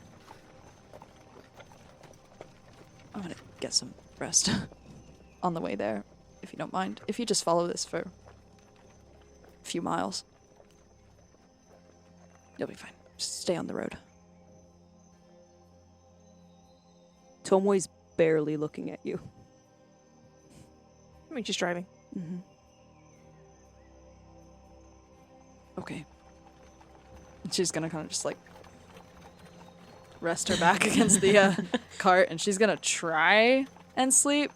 gonna get some rest on the way there, if you don't mind. If you just follow this for a few miles, you'll be fine. Just stay on the road. Tomoe's barely looking at you. I mean, she's driving. Mm-hmm. Okay. And she's gonna kind of just like rest her back against the cart, and she's gonna try and sleep.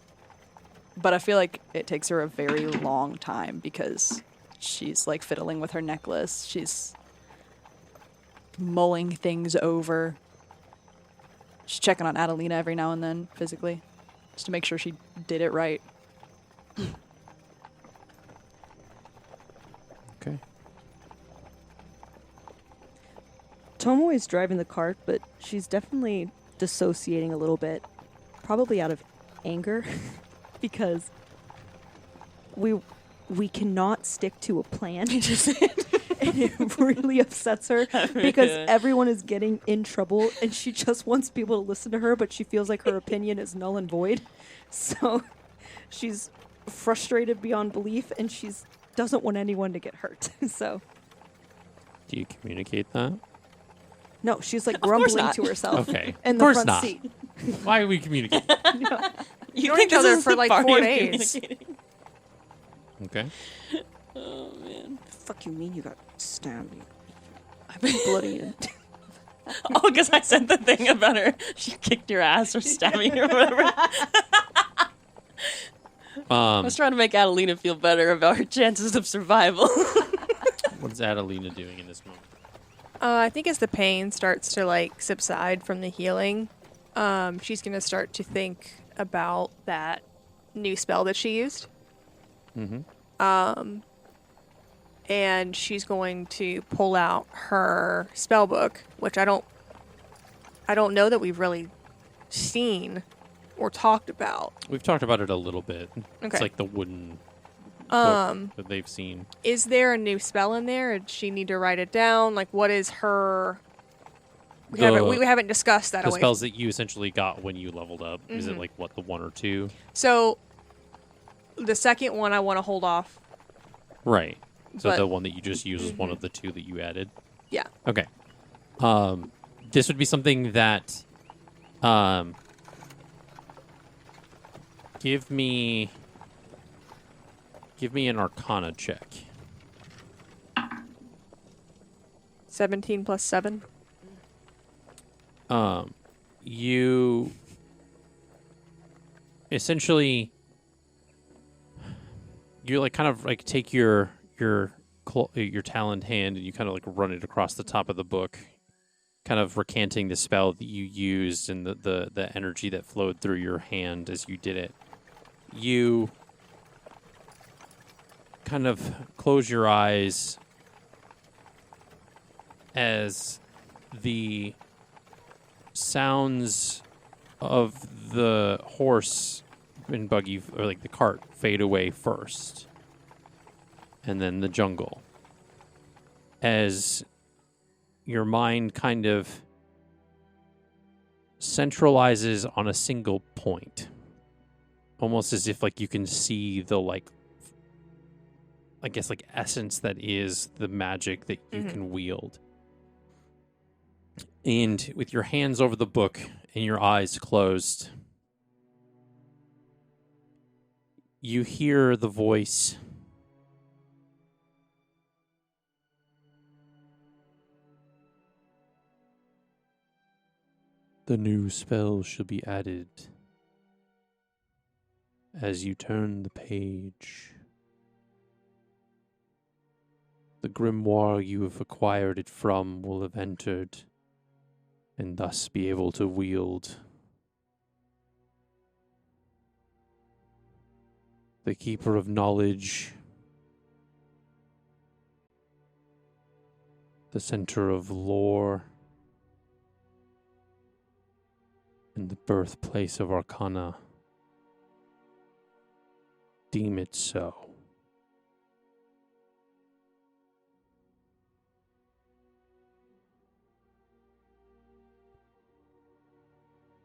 But I feel like it takes her a very long time because she's like fiddling with her necklace. She's mulling things over. She's checking on Adalina every now and then physically just to make sure she did it right. Okay. Tomoe is driving the cart, but she's definitely dissociating a little bit, probably out of anger, because we cannot stick to a plan. And it really upsets her because everyone is getting in trouble, and she just wants people to listen to her, but she feels like her opinion is null and void. So she's frustrated beyond belief, and she doesn't want anyone to get hurt. So. Do you communicate that? No, she's like grumbling to herself. Okay. In Of the course front not. seat. Why are we communicating? You know each other for like 4 days. Okay. Oh man. Fuck you mean you got stabbed? I've been bloody. Oh, because I said the thing about her. She kicked your ass or stabbing you or whatever. I was trying to make Adalina feel better about her chances of survival. What's Adalina doing in this moment? I think as the pain starts to like subside from the healing, she's gonna start to think about that new spell that she used. Mm-hmm. And she's going to pull out her spell book, which I don't know that we've really seen or talked about. We've talked about it a little bit. Okay. It's like the wooden book that they've seen. Is there a new spell in there? Or does she need to write it down? Like, what is her? We haven't discussed that. The spells that you essentially got when you leveled up. Mm-hmm. Is it like what, the 1 or 2? So the second one I want to hold off. Right. So But- the one that you just used is one of the 2 that you added. Yeah. Okay. This would be something that give me an Arcana check. 17 plus 7. You essentially you like kind of like take your taloned hand and you kind of like run it across the top of the book, kind of recanting the spell that you used and the energy that flowed through your hand as you did it. You kind of close your eyes as the sounds of the horse and buggy, or like the cart, fade away first. And then the jungle. As your mind kind of centralizes on a single point. Almost as if like you can see the like, I guess like essence that is the magic that you can wield. And with your hands over the book and your eyes closed, you hear the voice. The new spell shall be added as you turn the page. The grimoire you have acquired it from will have entered and thus be able to wield. The keeper of knowledge, the center of lore, and the birthplace of Arcana. Deem it so.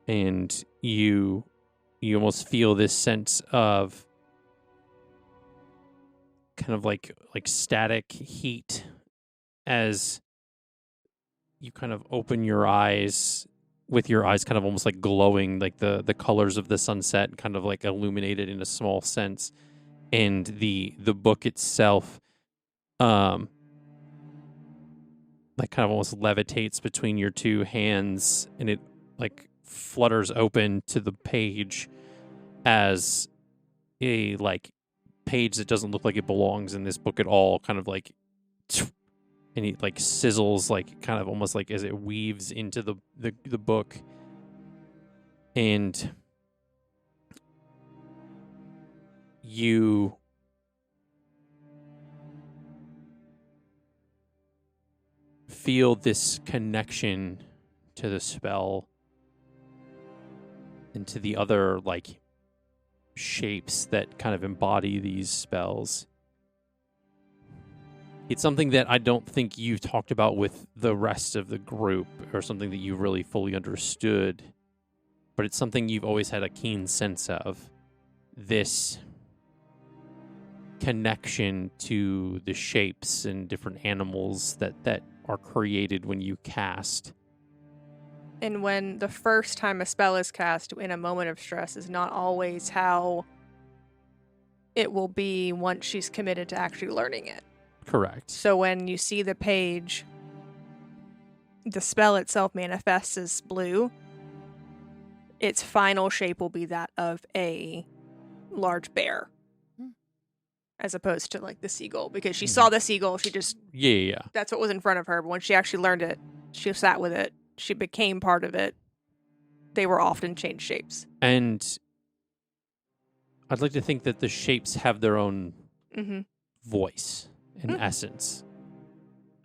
And you almost feel this sense of kind of like static heat as you kind of open your eyes, with your eyes kind of almost like glowing, like the colors of the sunset kind of like illuminated in a small sense. And the book itself like kind of almost levitates between your two hands, and it like flutters open to the page as a like page that doesn't look like it belongs in this book at all, kind of like, and it like sizzles, like kind of almost like as it weaves into the book, and you feel this connection to the spell and to the other like shapes that kind of embody these spells. It's something that I don't think you've talked about with the rest of the group, or something that you really fully understood, but it's something you've always had a keen sense of. This connection to the shapes and different animals that are created when you cast. And when the first time a spell is cast in a moment of stress is not always how it will be once she's committed to actually learning it. Correct. So when you see the page, the spell itself manifests as blue. Its final shape will be that of a large bear. As opposed to like the seagull, because she saw the seagull, she just that's what was in front of her. But when she actually learned it, she sat with it, she became part of it. They were often changed shapes. And I'd like to think that the shapes have their own voice and essence.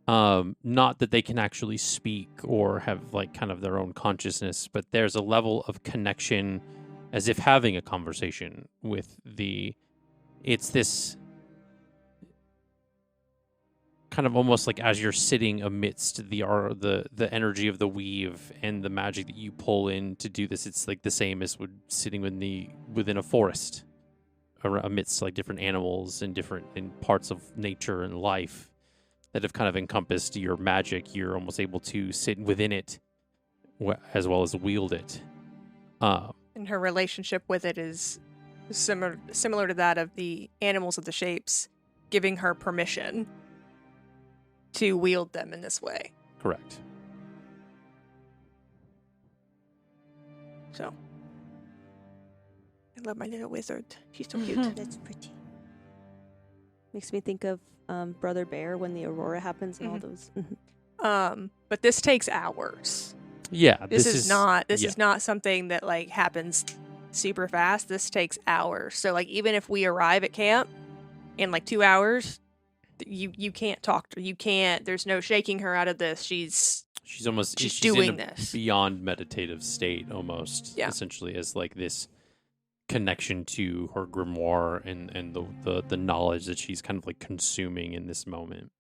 Not that they can actually speak or have like kind of their own consciousness, but there's a level of connection as if having a conversation with it's this kind of almost like as you're sitting amidst the energy of the weave and the magic that you pull in to do this, it's like the same as sitting within a forest amidst like different animals and different parts of nature and life that have kind of encompassed your magic. You're almost able to sit within it as well as wield it. And her relationship with it is similar to that of the animals of the shapes, giving her permission to wield them in this way. Correct. So, I love my little wizard. She's so cute. That's pretty. Makes me think of Brother Bear when the Aurora happens and all those. But this takes hours. Yeah, This is not something that like happens super fast. This takes hours. So like even if we arrive at camp in like 2 hours, you can't talk to her. You can't. There's no shaking her out of this. She's doing in a this beyond meditative state almost. Yeah. Essentially as like this connection to her grimoire and the knowledge that she's kind of like consuming in this moment.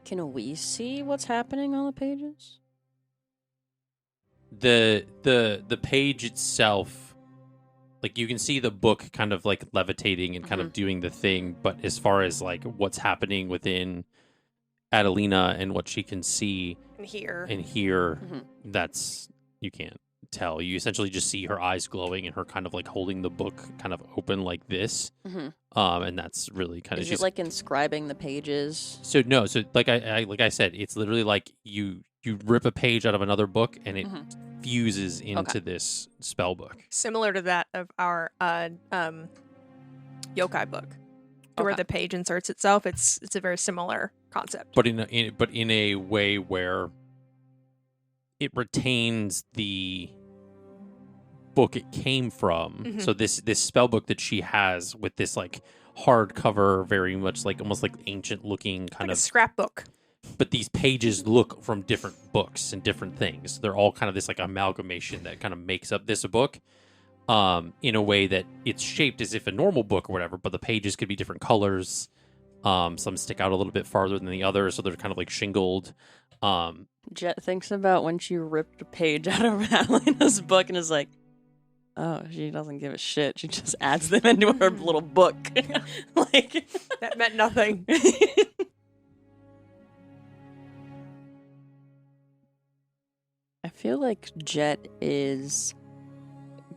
Can we see what's happening on the pages? The page itself, like you can see the book kind of like levitating and kind of doing the thing, but as far as like what's happening within Adalina and what she can see and hear, that's, you can't tell. You essentially just see her eyes glowing and her kind of like holding the book kind of open like this. And that's really kind of Is it like inscribing the pages? So no, so like I said, it's literally like you rip a page out of another book and it fuses into this spell book. Similar to that of our yokai book, where the page inserts itself. It's a very similar concept, but in a way where it retains the book it came from. So this spell book that she has with this like hardcover, very much like almost like ancient looking kind of a scrapbook. But these pages look from different books and different things. They're all kind of this like amalgamation that kind of makes up this book in a way that it's shaped as if a normal book or whatever, but the pages could be different colors. Some stick out a little bit farther than the others, so they're kind of like shingled. Jett thinks about when she ripped a page out of Adalina's book and is like, oh, she doesn't give a shit. She just adds them into her little book. Like that meant nothing. I feel like Jett is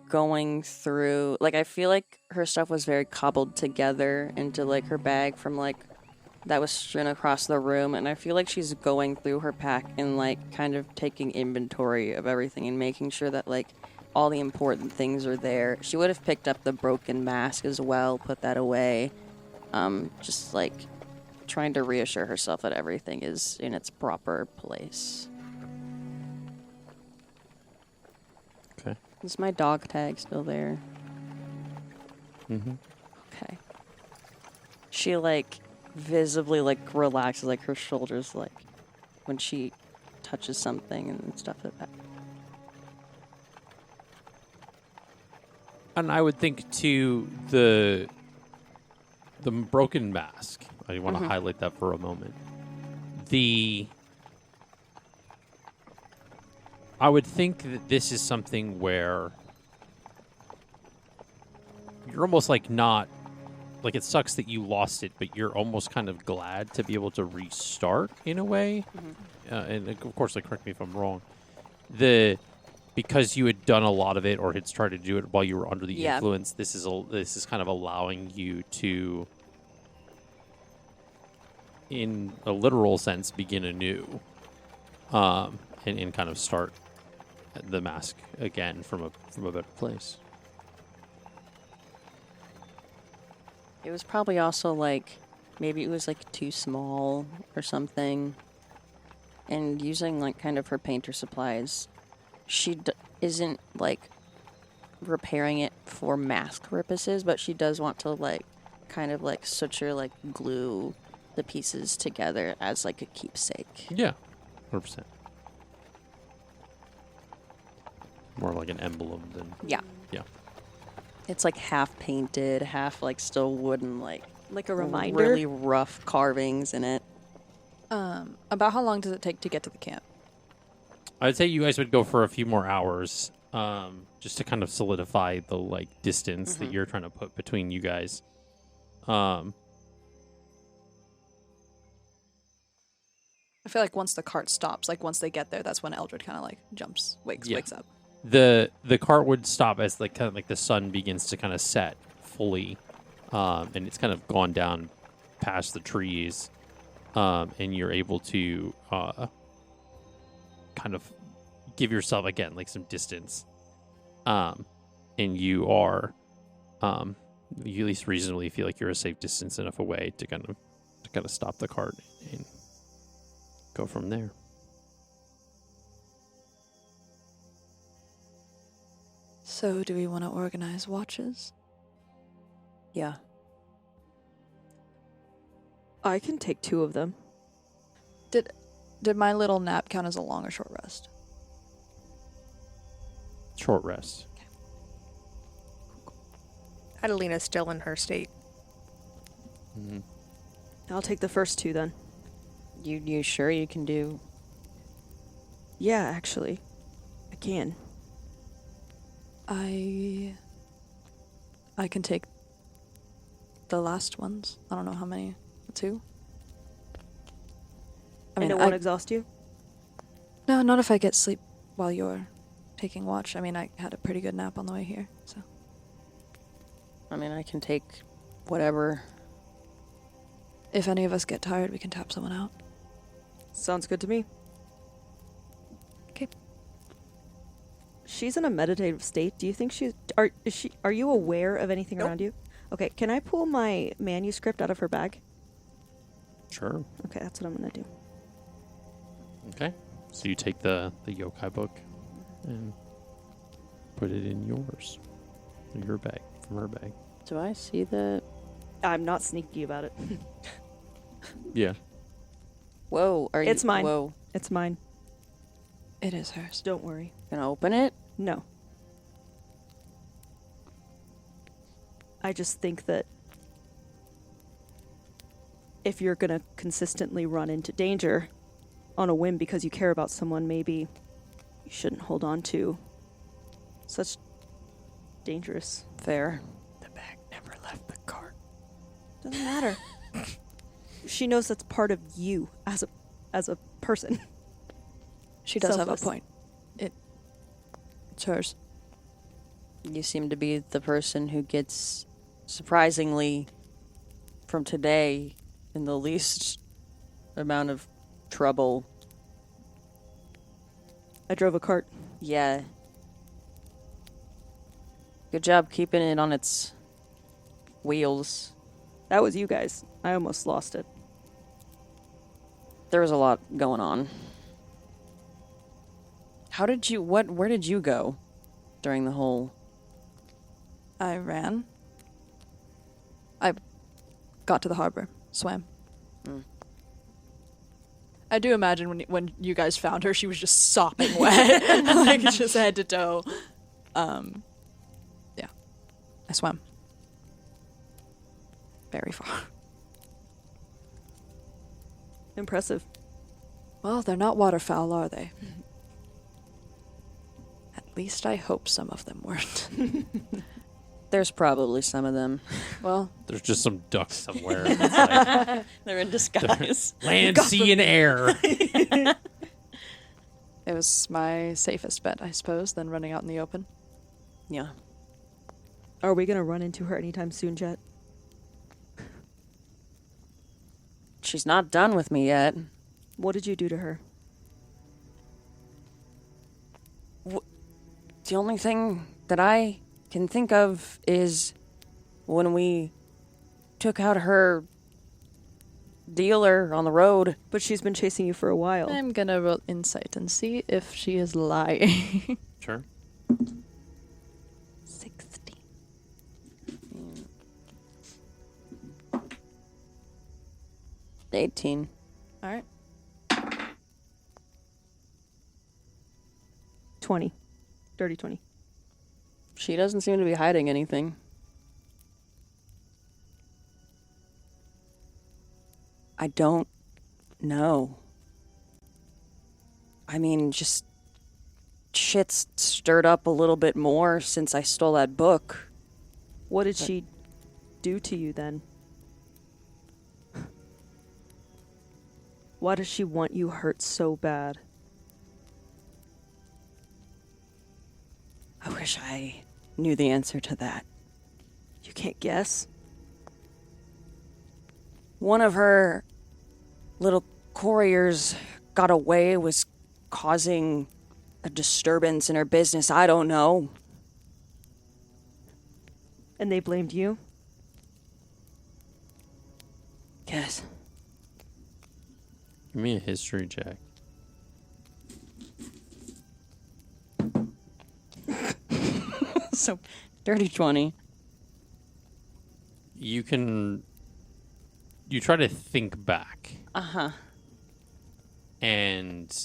going through, like, I feel like her stuff was very cobbled together into like her bag from like that was strewn across the room, and I feel like she's going through her pack and like kind of taking inventory of everything and making sure that like all the important things are there. She would have picked up the broken mask as well, put that away. Just like trying to reassure herself that everything is in its proper place. Okay. Is my dog tag still there? Mm-hmm. Okay. She like visibly like relaxes, like her shoulders like when she touches something and stuff like that. And I would think to the broken mask. I want to highlight that for a moment. I would think that this is something where you're almost like not like it sucks that you lost it, but you're almost kind of glad to be able to restart in a way. And of course, like correct me if I'm wrong. Because you had done a lot of it or had started to do it while you were under the influence, this is kind of allowing you to, in a literal sense, begin anew, and kind of start the mask again from a better place. It was probably also like maybe it was like too small or something. And using like kind of her painter supplies, she isn't like repairing it for mask purposes, but she does want to like kind of like suture, like glue the pieces together as like a keepsake. Yeah, 100%. More like an emblem than Yeah. It's like half painted, half like still wooden, like a reminder. really rough carvings in it. About how long does it take to get to the camp? I'd say you guys would go for a few more hours, just to kind of solidify the like distance that you're trying to put between you guys. I feel like once the cart stops, like once they get there, that's when Eldred kind of like wakes up. The cart would stop as like kind of like the sun begins to kind of set fully, and it's kind of gone down past the trees, and you're able to kind of give yourself again like some distance, and you are, you at least reasonably feel like you're a safe distance enough away to kind of stop the cart and go from there. So, do we want to organize watches? Yeah. I can take 2 of them. Did my little nap count as a long or short rest? Short rest. Adalina's still in her state. Mm-hmm. I'll take the first 2 then. You sure you can do? Yeah, actually. I can. I can take the last ones. I don't know how many. 2? I mean, and it won't exhaust you? No, not if I get sleep while you're taking watch. I mean, I had a pretty good nap on the way here, so. I mean, I can take whatever. If any of us get tired, we can tap someone out. Sounds good to me. Okay. She's in a meditative state. Do you think are you aware of anything around you? Okay, can I pull my manuscript out of her bag? Sure. Okay, that's what I'm gonna do. Okay. So you take the yokai book and put it in your bag, from her bag. Do I see the? I'm not sneaky about it. Yeah. Whoa, are you? It's mine. Whoa, It's mine. It is hers. Don't worry. gonna open it? No. I just think that if you're gonna consistently run into danger on a whim because you care about someone, maybe you shouldn't hold on to such dangerous. Fair. The bag never left the cart. Doesn't matter. She knows that's part of you as a person. She does Selfless. have a point. It's hers. You seem to be the person who gets, surprisingly, from today, in the least amount of trouble. I drove a cart. Yeah. Good job keeping it on its wheels. That was you guys. I almost lost it. There was a lot going on. Where did you go during the whole... I ran. I got to the harbor, swam. I do imagine when you guys found her, she was just sopping wet, like just head to toe. Yeah, I swam very far. Impressive. Well, they're not waterfowl, are they? At least I hope some of them weren't. There's probably some of them. Well, There's just some ducks somewhere. It's like They're in disguise. land, sea, and air. it was my safest bet, I suppose, than running out in the open. Yeah. Are we going to run into her anytime soon, Jett? She's not done with me yet. What did you do to her? The only thing that I can think of is when we took out her dealer on the road. But she's been chasing you for a while. I'm gonna roll insight and see if she is lying. Sure. 16. 18. All right. 20. Dirty 20. She doesn't seem to be hiding anything. I don't know. I mean, just shit's stirred up a little bit more since I stole that book. What did she do to you then? Why does she want you hurt so bad? I wish I knew the answer to that. You can't guess? One of her little couriers got away, was causing a disturbance in her business. I don't know. And they blamed you? Yes. Give me a history check. So, dirty 20. You try to think back. Uh-huh. And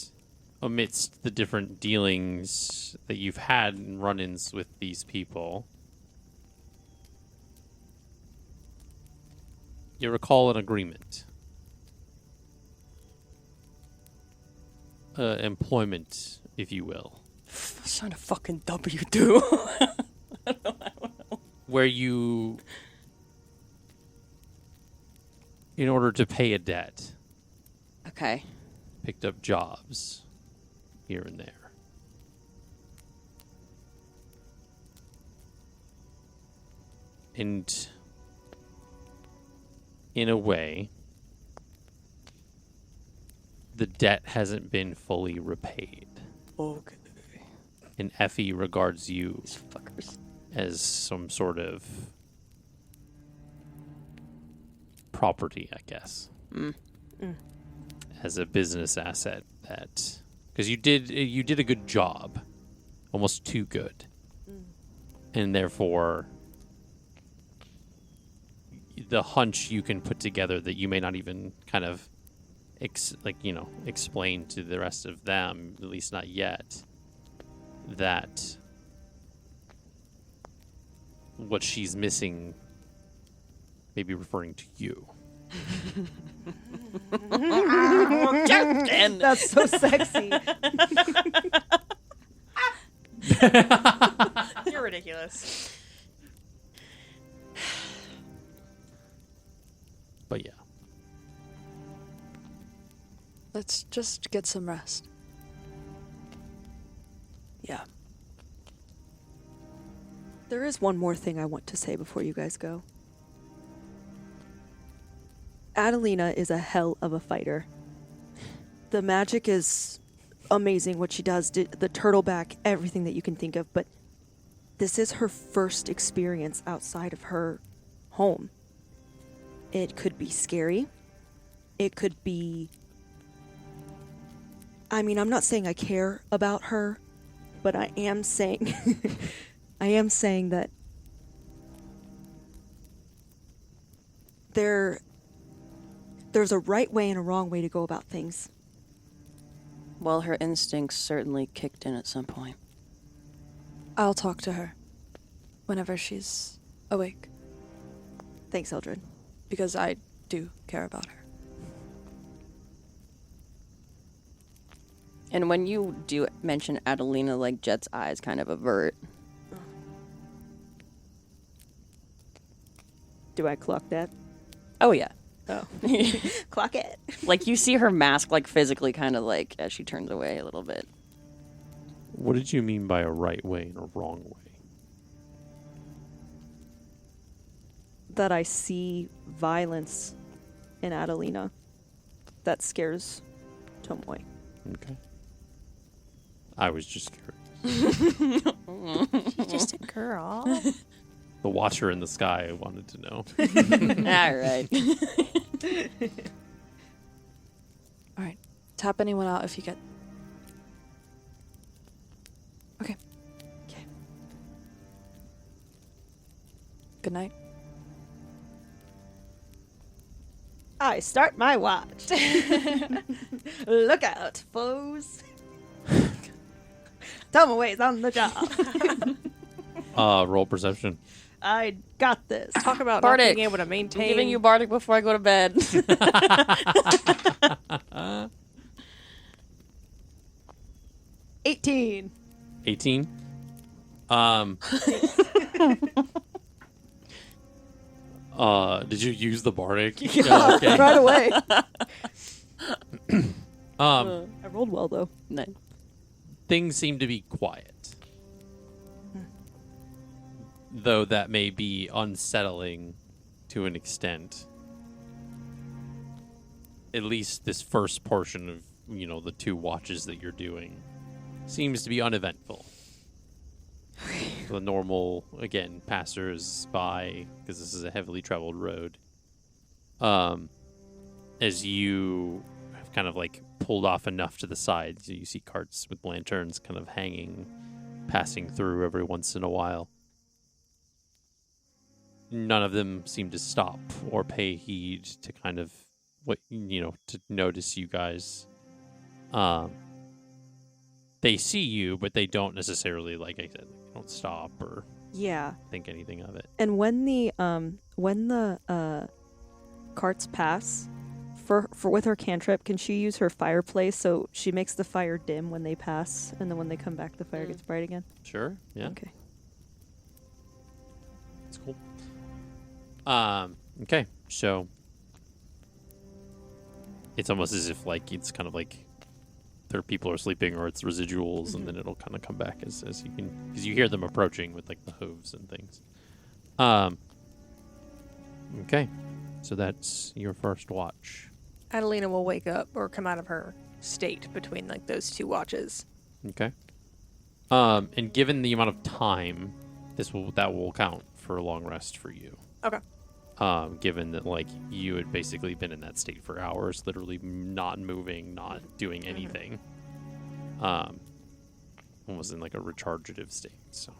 amidst the different dealings that you've had and run-ins with these people, you recall an agreement. Employment, if you will. Sign a fucking W2. Where you, in order to pay a debt, Okay. picked up jobs here and there. And in a way, the debt hasn't been fully repaid. Okay. And Effie regards you These fuckers. as some sort of property, I guess. As a business asset that, because you did a good job, almost too good. And therefore the hunch you can put together that you may not even kind of explain to the rest of them, at least not yet, that what she's missing may be referring to you. That's so sexy. You're ridiculous. But yeah. Let's just get some rest. Yeah. There is one more thing I want to say before you guys go. Adalina is a hell of a fighter. The magic is amazing, what she does, the turtleback, everything that you can think of, but this is her first experience outside of her home. It could be scary. It could be... I mean, I'm not saying I care about her, but I am saying... I am saying that there's a right way and a wrong way to go about things. Well, her instincts certainly kicked in at some point. I'll talk to her whenever she's awake, Thanks, Eldred. because I do care about her. And when you do mention Adalina, like, Jett's eyes kind of avert. Do I clock that? Oh, yeah. Oh. Clock it. Like, you see her mask, like, physically kind of, like, as she turns away a little bit. What did you mean by a right way and a wrong way? That I see violence in Adalina that scares Tomoe. Okay. I was just curious. She's just a girl. The watcher in the sky wanted to know. All right. All right. Tap anyone out if you get... Okay. Okay. Good night. I start my watch. Look out, foes. Tomoe's on the job. Roll perception. I got this. Talk about Bardic. not being able to I'm maintain. giving you Bardic before I go to bed. 18. 18. Did you use the bardic? Yeah, Okay. right away. Um, I rolled well, though. Nice. things seem to be quiet. Though that may be unsettling to an extent. At least this first portion of, the 2 watches that you're doing seems to be uneventful. The normal, again, passers-by, because this is a heavily traveled road. As you have kind of pulled off enough to the side, so you see carts with lanterns kind of hanging, passing through every once in a while. None of them seem to stop or pay heed to kind of to notice you guys. They see you, but they don't necessarily, like I said, they don't stop or think anything of it. And when the carts pass, for with her cantrip, can she use her fireplace so she makes the fire dim when they pass, and then when they come back, the fire gets bright again? Sure, yeah. Okay. That's cool. Okay, so it's almost as if it's kind of their people are sleeping or it's residuals, and then it'll kind of come back as you can, because you hear them approaching with the hooves and things. Okay, so that's your first watch. Adalina will wake up or come out of her state between those 2 watches. Okay. And given the amount of time, that will count for a long rest for you. Okay. Given that you had basically been in that state for hours, literally not moving, not doing anything. Almost in a rechargative state. So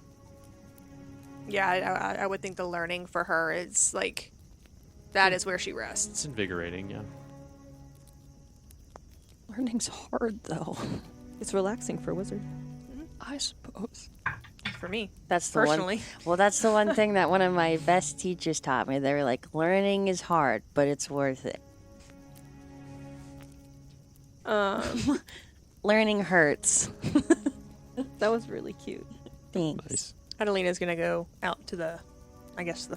Yeah, I would think the learning for her is that is where she rests. it's invigorating, yeah. Learning's hard, though. It's relaxing for a wizard. I suppose. For me, That's the personally. Well, that's the one thing that one of my best teachers taught me. They were like, learning is hard, but it's worth it. Learning hurts. That was really cute. Thanks. Nice. Adalina's gonna go out to the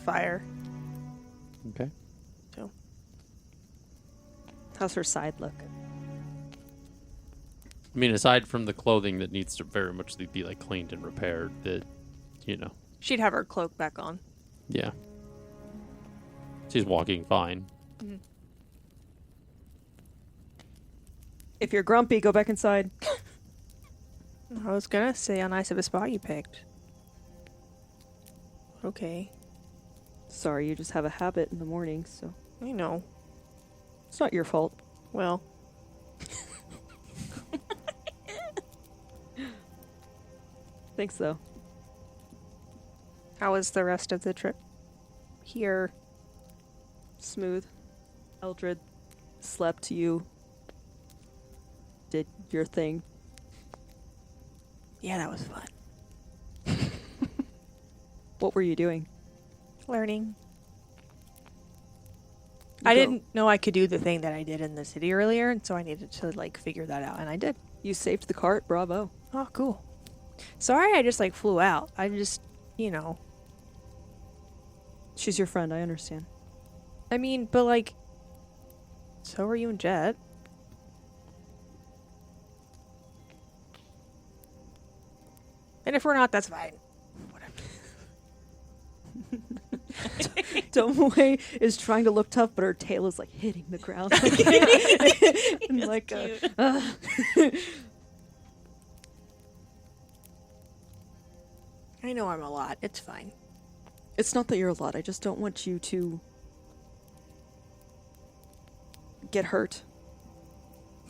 fire. Okay. So How's her side look? I mean, aside from the clothing that needs to very much be cleaned and repaired, that she'd have her cloak back on. yeah, she's walking fine. If you're grumpy, go back inside. I was gonna say how nice of a spot you picked. Okay. Sorry, you just have a habit in the morning, so I know. it's not your fault. Well. Thanks, though. How was the rest of the trip? Here. Smooth. Eldred slept, you did your thing. Yeah, that was fun. What were you doing? Learning. I didn't know I could do the thing that I did in the city earlier, and so I needed to, like, figure that out, and I did. You saved the cart, bravo. Oh, cool. Sorry I just, like, flew out. I just, She's your friend, I understand. I mean, but, like, so are you and Jett. And if we're not, that's fine. Tomoe is trying to look tough, but her tail is like hitting the ground. And like, I know I'm a lot. It's fine. it's not that you're a lot. I just don't want you to get hurt.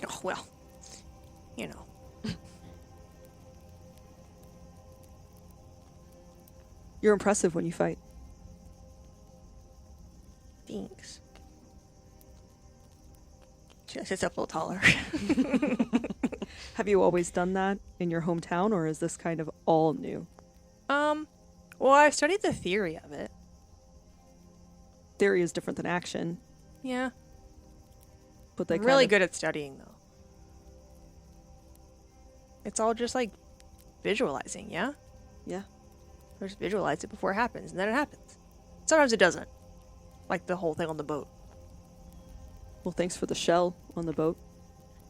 Oh, well. You're impressive when you fight. Thanks. Just sits up a little taller. Have you always done that in your hometown, or is this kind of all new? Well, I studied the theory of it. Theory is different than action, Yeah. but they I'm kind really of- good at studying, though. It's all just, like, visualizing, yeah? Yeah. I just visualize it before it happens, and then it happens. Sometimes it doesn't. Like the whole thing on the boat. Well, thanks for the shell on the boat.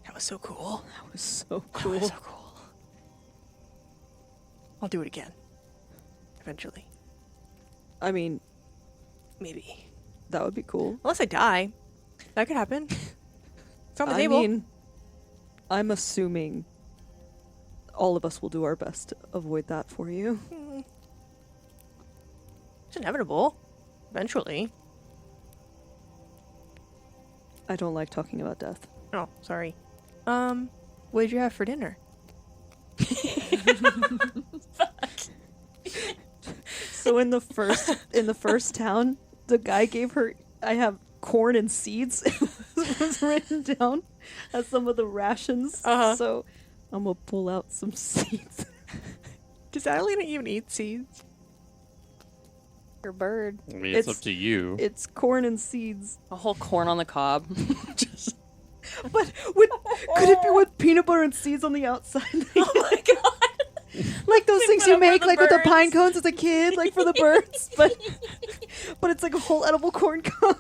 That was so cool. That was so That cool. was so cool. I'll do it again. Eventually. I mean, Maybe. that would be cool. Unless I die. That could happen. It's on the I table. mean, I'm assuming all of us will do our best to avoid that for you. It's inevitable. Eventually. I don't like talking about death. Oh, sorry. What did you have for dinner? So in the first town, the guy gave her, I have corn and seeds. It was written down as some of the rations. Uh-huh. So I'm gonna pull out some seeds. Does Adalina even eat seeds? Your bird. I mean, it's up It's- to you. It's corn and seeds. A whole corn on the cob. Just But could it be with peanut butter and seeds on the outside? oh my god. Like those things put you them for make the like with the birds. pine cones as a kid, like for the birds. But it's like a whole edible corn cob.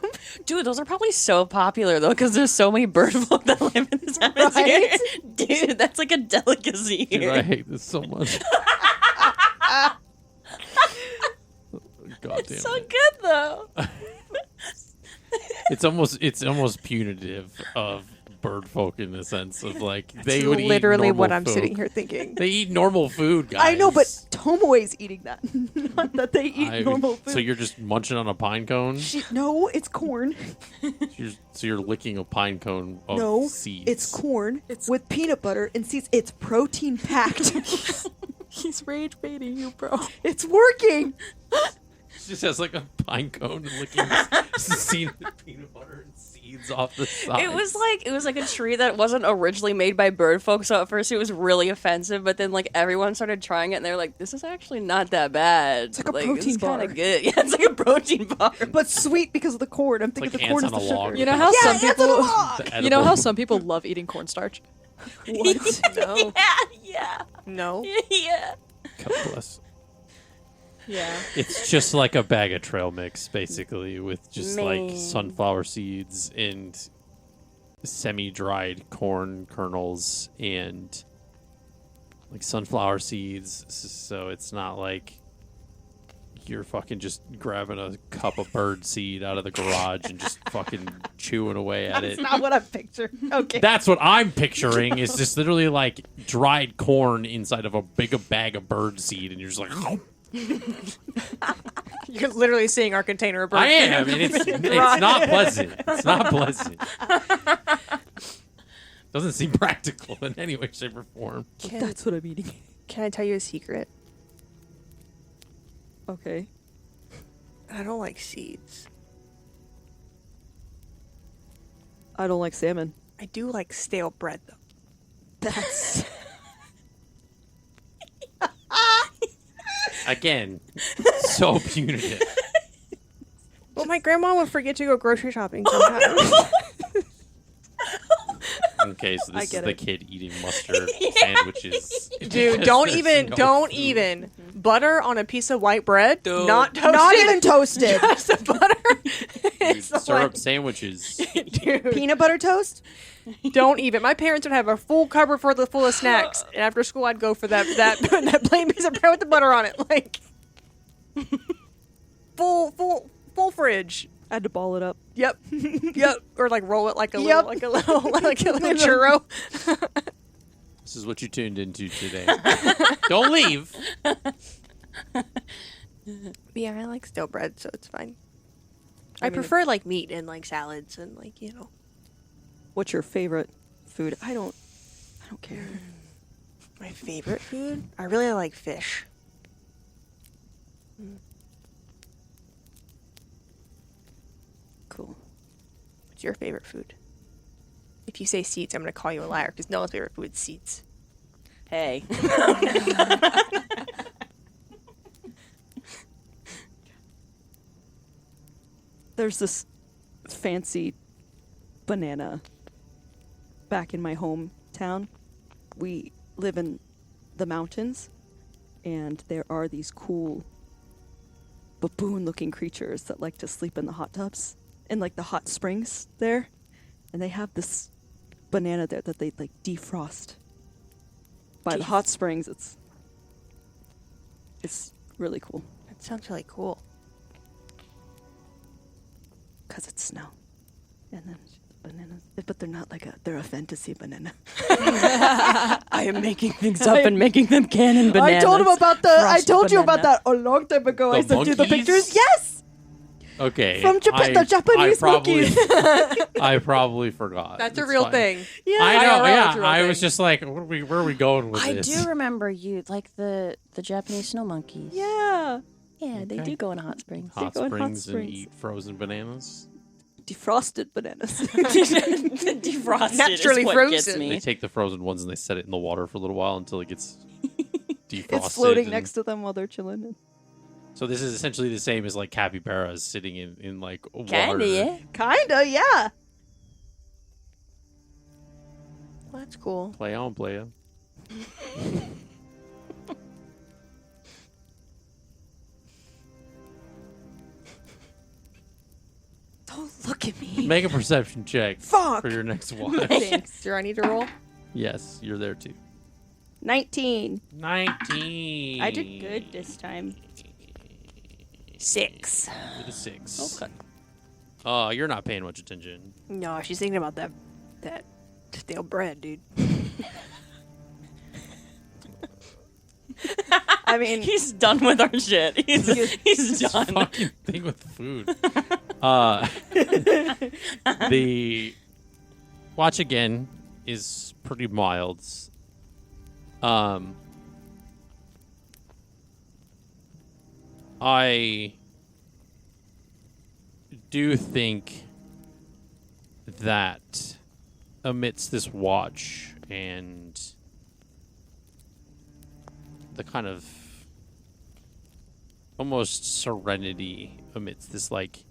Dude, those are probably so popular though, because there's so many bird folk that live in this atmosphere. Right? Dude, that's like a delicacy Dude, here. I hate this so much. God damn It's so it. good though. It's almost punitive of bird folk in the sense of like they would literally eat what normal I'm food. sitting here thinking. They eat normal food, guys. I know, but Tomoe's eating that. Not that they eat I- normal food. So you're just munching on a pine cone. No, it's corn. So you're licking a pine cone of No, seeds. it's corn with peanut butter and seeds. It's protein packed. He's rage baiting you, bro. It's working. It just has like a pine cone and licking seed peanut butter and seeds off the side. It was like a tree that wasn't originally made by bird folk, so at first it was really offensive, but then like everyone started trying it and they're like, this is actually not that bad. It's like a this protein is kinda bar. good. Yeah, it's like a protein bar. But sweet because of the corn. I'm thinking like the corn is ants the on a log. sugar. You know how some ants on a people log! The you know how edible- some people love eating cornstarch? What? No. Yeah. No. Yeah. God bless. Yeah. It's just like a bag of trail mix, basically, with just like Man. sunflower seeds and semi-dried corn kernels and like sunflower seeds. So it's not like you're fucking just grabbing a cup of bird seed out of the garage and just fucking chewing away at it. That's not what I'm picturing. Okay. That's what I'm picturing. Is just literally like dried corn inside of a big bag of bird seed, and you're just like, You're literally seeing our container of bird I food. am, and it's not pleasant. It's not pleasant. Doesn't seem practical in any way, shape, or form. That's what I'm eating. Can I tell you a secret? Okay. I don't like seeds. I don't like salmon. I do like stale bread, though. That's... Again, so punitive. Well, my grandma would forget to go grocery shopping sometimes. Okay, so I this is get the it. kid eating mustard sandwiches. Dude, don't even. Butter on a piece of white bread, not toasted. Not even toasted. Just the butter. Dude, It's syrup like- sandwiches. Dude, Peanut butter toast? don't even. My parents would have a full cupboard full of snacks, and after school, I'd go for that plain piece of bread with the butter on it, like full fridge. I had to ball it up. Yep, yep, or like roll it like a Yep. little churro. This is what you tuned into today. Don't leave. Yeah, I like stale bread, so it's fine. I prefer like meat and like salads and like What's your favorite food? I don't care. my favorite food. I really like fish. Cool. What's your favorite food? If you say seeds, I'm gonna call you a liar because no one's favorite food is seeds. Hey. There's this fancy banana back in my hometown. We live in the mountains, and there are these cool baboon-looking creatures that like to sleep in the hot tubs, in like the hot springs there. And they have this banana there that they like defrost by the hot springs. It's really cool That sounds really cool. because it's snow. And then bananas, but they're not they're a fantasy banana. I am making things up and making them canon bananas. I told him about I told you about banana. that a long time ago. The I sent you the monkeys? pictures. Yes, Okay. from Japan, the Japanese monkeys. I probably forgot. That's a It's real fine. thing. Yeah, I know, IRL, yeah. it's a real I was thing. just like, where are we going with I this? do remember you like the Japanese snow monkeys. Yeah, Yeah, they Okay. do go in hot springs. Hot go in hot springs and springs. eat frozen bananas. defrosted bananas. Defrosted Naturally is what frozen. gets They me. take the frozen ones and they set it in the water for a little while until it gets defrosted. It's floating and- next to them while they're chilling. So this is essentially the same as like capybaras sitting in like water. Kinda, yeah. Kinda, yeah. Well, that's cool. Play on, play on. Don't look at me. Make a perception check Fuck. for your next watch. Thanks. Do I need to roll? Yes, you're there too. 19. 19. I did good this time. 6. With a 6. Okay. Oh, you're not paying much attention. No, she's thinking about that stale bread, dude. I mean, He's done with our shit. He's done. Fucking thing with food. The watch again is pretty mild. I do think that amidst this watch and the kind of almost serenity amidst this like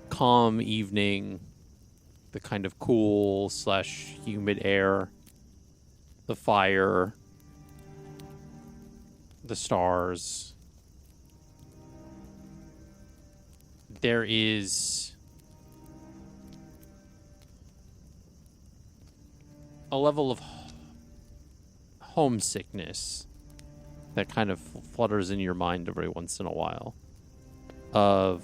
calm evening, the kind of cool / humid air, the fire, the stars, there is a level of homesickness that kind of flutters in your mind every once in a while of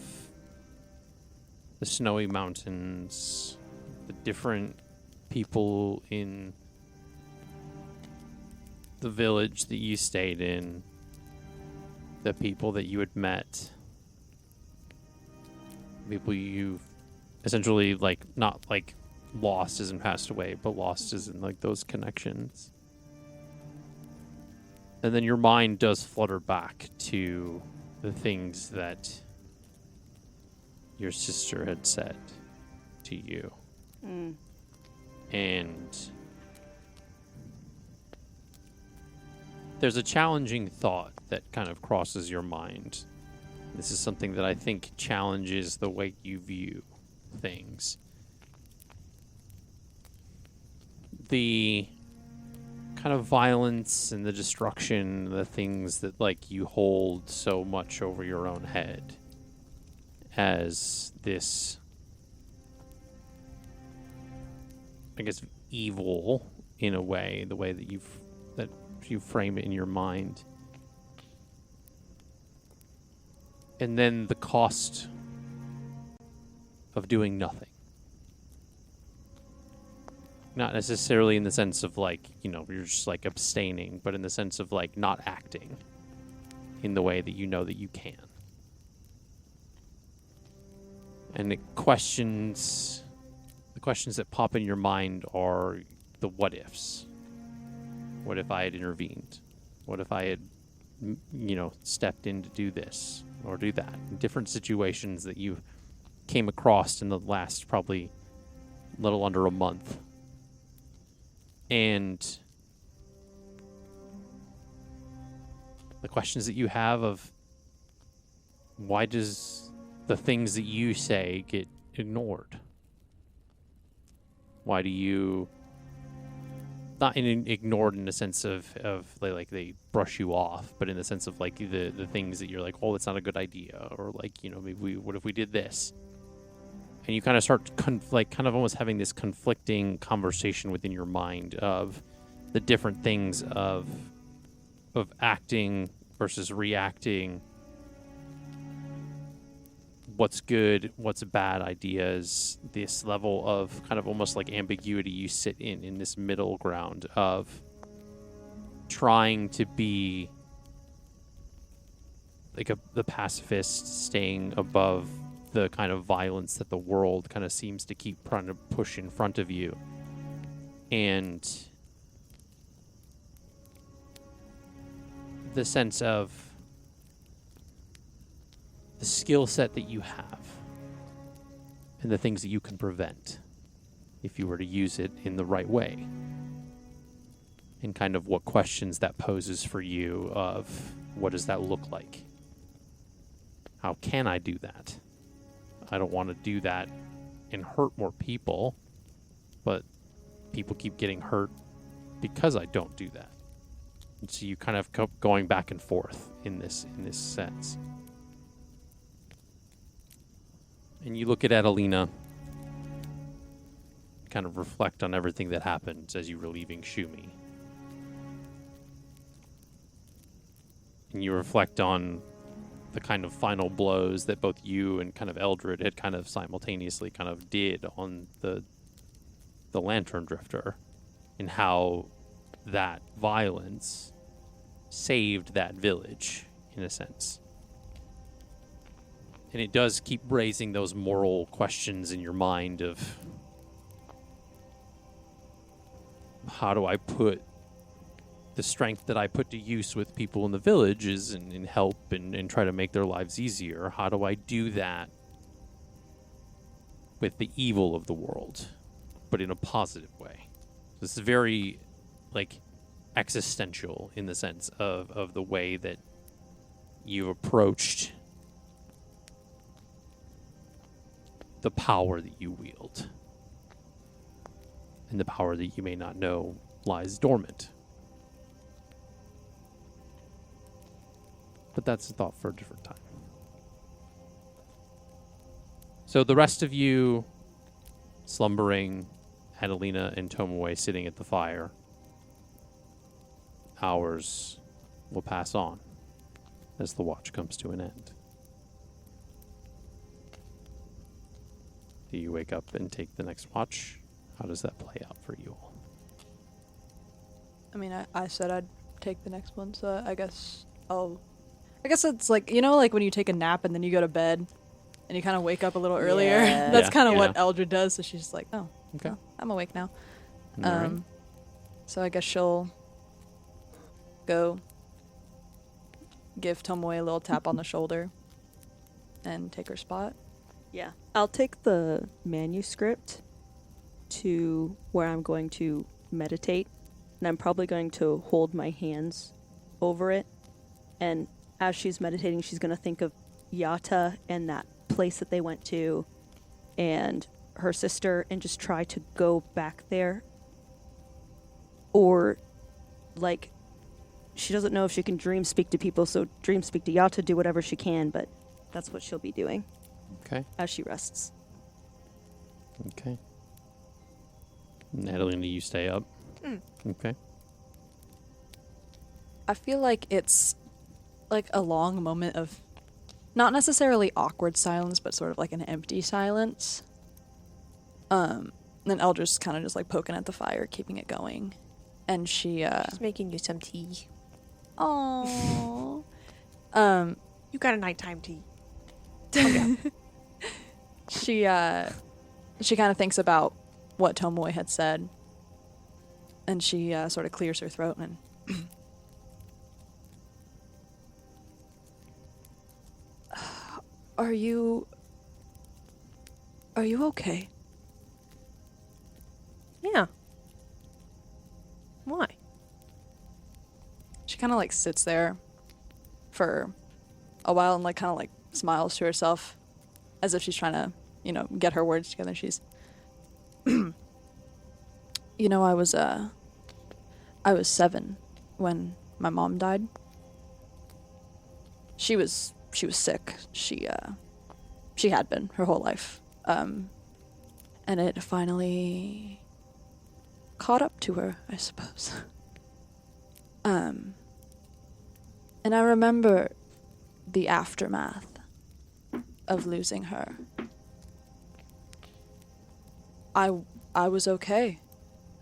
the snowy mountains, the different people in the village that you stayed in, the people that you had met, people you essentially, like, not like lost as in passed away, but lost as in like those connections. And then your mind does flutter back to the things that your sister had said to you. And there's a challenging thought that kind of crosses your mind. This is something that I think challenges the way you view things. The kind of violence and the destruction, the things that, like, you hold so much over your own head as this, I guess, evil in a way, the way that you frame it in your mind. And then the cost of doing nothing. Not necessarily in the sense of, like, you know, you're just, like, abstaining, but in the sense of, like, not acting in the way that you know that you can. And the questions that pop in your mind are the what ifs. What if I had intervened? What if I had, you know, stepped in to do this or do that? In different situations that you came across in the last probably little under a month. And the questions that you have of why does the things that you say get ignored? Why do you not ignored in the sense of like they brush you off, but in the sense of like the things that you're like, oh, that's not a good idea, or like, you know, maybe what if we did this? And you kind of start kind of almost having this conflicting conversation within your mind of the different things of acting versus reacting. What's good, what's bad ideas, this level of kind of almost like ambiguity you sit in this middle ground of trying to be like the pacifist, staying above the kind of violence that the world kind of seems to keep trying to push in front of you. And the sense of the skill set that you have and the things that you can prevent if you were to use it in the right way. And kind of what questions that poses for you of what does that look like? How can I do that? I don't want to do that and hurt more people, but people keep getting hurt because I don't do that. And so you kind of keep going back and forth in this sense. And you look at Adalina, kind of reflect on everything that happened as you were leaving Shumi. And you reflect on the kind of final blows that both you and kind of Eldred had kind of simultaneously kind of did on the Lantern Drifter, and how that violence saved that village, in a sense. And it does keep raising those moral questions in your mind of how do I put the strength that I put to use with people in the villages and help and try to make their lives easier. How do I do that with the evil of the world, but in a positive way? This is very, like, existential in the sense of the way that you've approached the power that you wield. And the power that you may not know lies dormant. But that's a thought for a different time. So the rest of you slumbering, Adalina and Tomoe sitting at the fire. Hours will pass on as the watch comes to an end. Do you wake up and take the next watch? How does that play out for you all? I mean, I said I'd take the next one, so I guess I'll I guess it's like, like when you take a nap and then you go to bed and you kind of wake up a little earlier. Yeah. That's kind of Yeah. what Eldred does. So she's just like, oh, Okay. well, I'm awake now. All right. So I guess she'll go give Tomoe a little tap on the shoulder and take her spot. Yeah. I'll take the manuscript to where I'm going to meditate, and I'm probably going to hold my hands over it. And as she's meditating, she's going to think of Yata and that place that they went to and her sister and just try to go back there. Or, like, she doesn't know if she can dream speak to people, so dream speak to Yata, do whatever she can, but that's what she'll be doing Okay. as she rests. Okay. Adalina, you stay up. Okay. I feel like it's like a long moment of not necessarily awkward silence, but sort of like an empty silence. Then Eldred's kind of just like poking at the fire, keeping it going. And she, She's making you some tea. oh, You got a nighttime tea. she kind of thinks about what Tomoe had said, and she sort of clears her throat and Are you okay? Yeah. Why? She kind of like sits there for a while and like kind of like smiles to herself as if she's trying to, get her words together. She's I was 7 when my mom died. She was sick. She had been her whole life. And it finally caught up to her, I suppose. And I remember the aftermath of losing her. I was okay.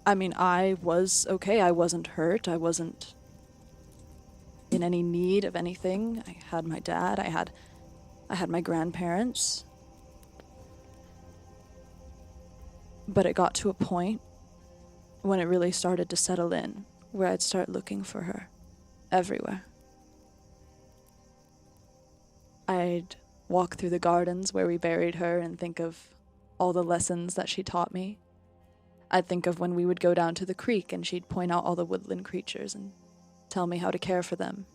I mean, I was okay. I wasn't hurt. I wasn't in any need of anything. I had my dad. I had my grandparents. But it got to a point when it really started to settle in, where I'd start looking for her everywhere. I'd walk through the gardens where we buried her and think of all the lessons that she taught me. I'd think of when we would go down to the creek and she'd point out all the woodland creatures and tell me how to care for them.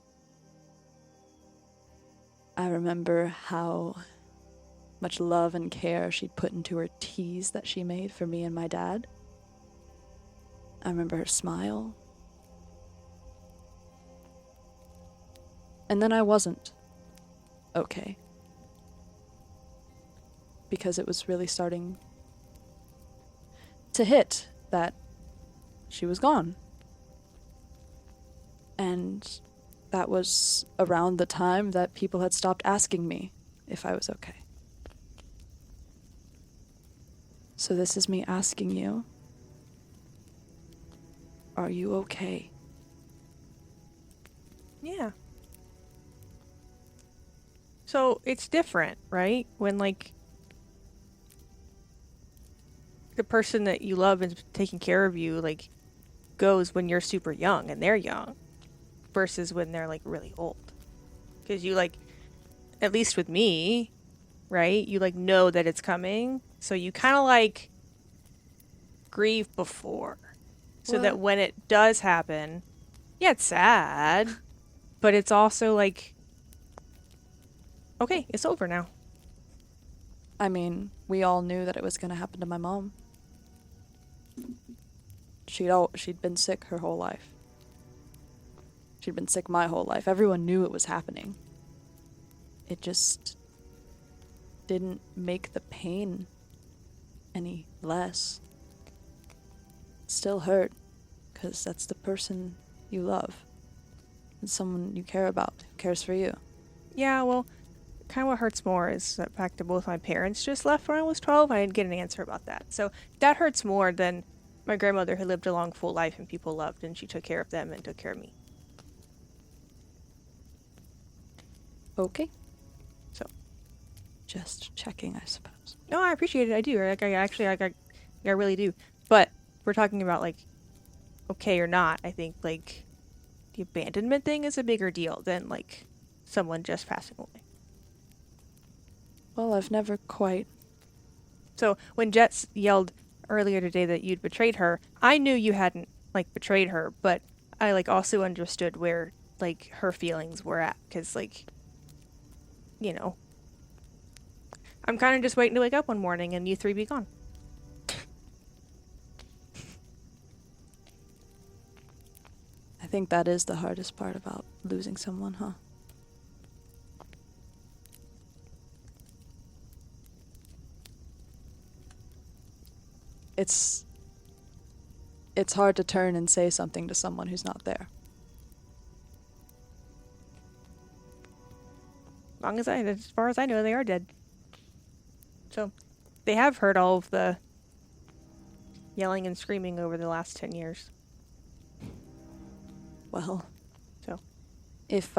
I remember how much love and care she'd put into her teas that she made for me and my dad. I remember her smile. And then I wasn't okay. Because it was really starting to hit that she was gone. And that was around the time that people had stopped asking me if I was okay. So this is me asking you, are you okay? Yeah. So it's different, right? When like the person that you love and is taking care of you like goes when you're super young and they're young versus when they're like really old. Because you like, at least with me, right? You like know that it's coming. So you kind of like grieve before. So that when it does happen, yeah, it's sad, but it's also like, okay, it's over now. I mean, we all knew that it was going to happen to my mom. She'd been sick her whole life. She'd been sick my whole life. Everyone knew it was happening. It just didn't make the pain any less. It still hurt, because that's the person you love. It's someone you care about, who cares for you. Yeah, well, kind of what hurts more is the fact that both my parents just left when I was 12. I didn't get an answer about that. So that hurts more than my grandmother who lived a long, full life and people loved, and she took care of them and took care of me. Okay. So, just checking, I suppose. no, I appreciate it. I do. I really do. But we're talking about like, okay or not. I think like the abandonment thing is a bigger deal than like someone just passing away. Well, I've never quite. So when Jett yelled earlier today that you'd betrayed her, I knew you hadn't like betrayed her, but I like also understood where like her feelings were at, because like, you know, I'm kind of just waiting to wake up one morning and you three be gone. I think that is the hardest part about losing someone, huh? It's hard to turn and say something to someone who's not there. As far as I know, they are dead. So, they have heard all of the yelling and screaming over the last 10 years. Well, so if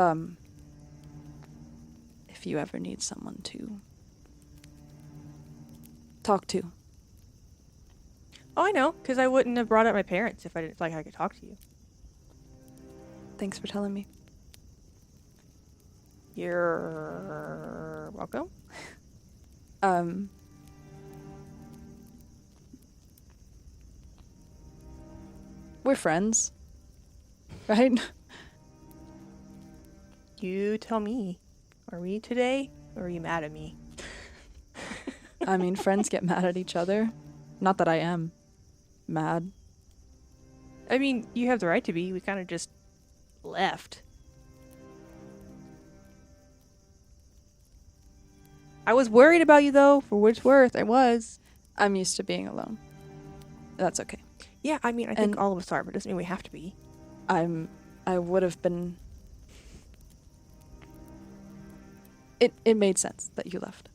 you ever need someone to talk to. Oh, I know, because I wouldn't have brought up my parents if I didn't feel like I could talk to you. Thanks for telling me. You're welcome. We're friends, right? You tell me. Are we today, or are you mad at me? I mean, friends get mad at each other. Not that I am mad. I mean, you have the right to be. We kind of just left. I was worried about you, though, for what it's worth. I was. I'm used to being alone. That's okay. Yeah, I mean, I think all of us are, but it doesn't mean we have to be. I would have been... It made sense that you left.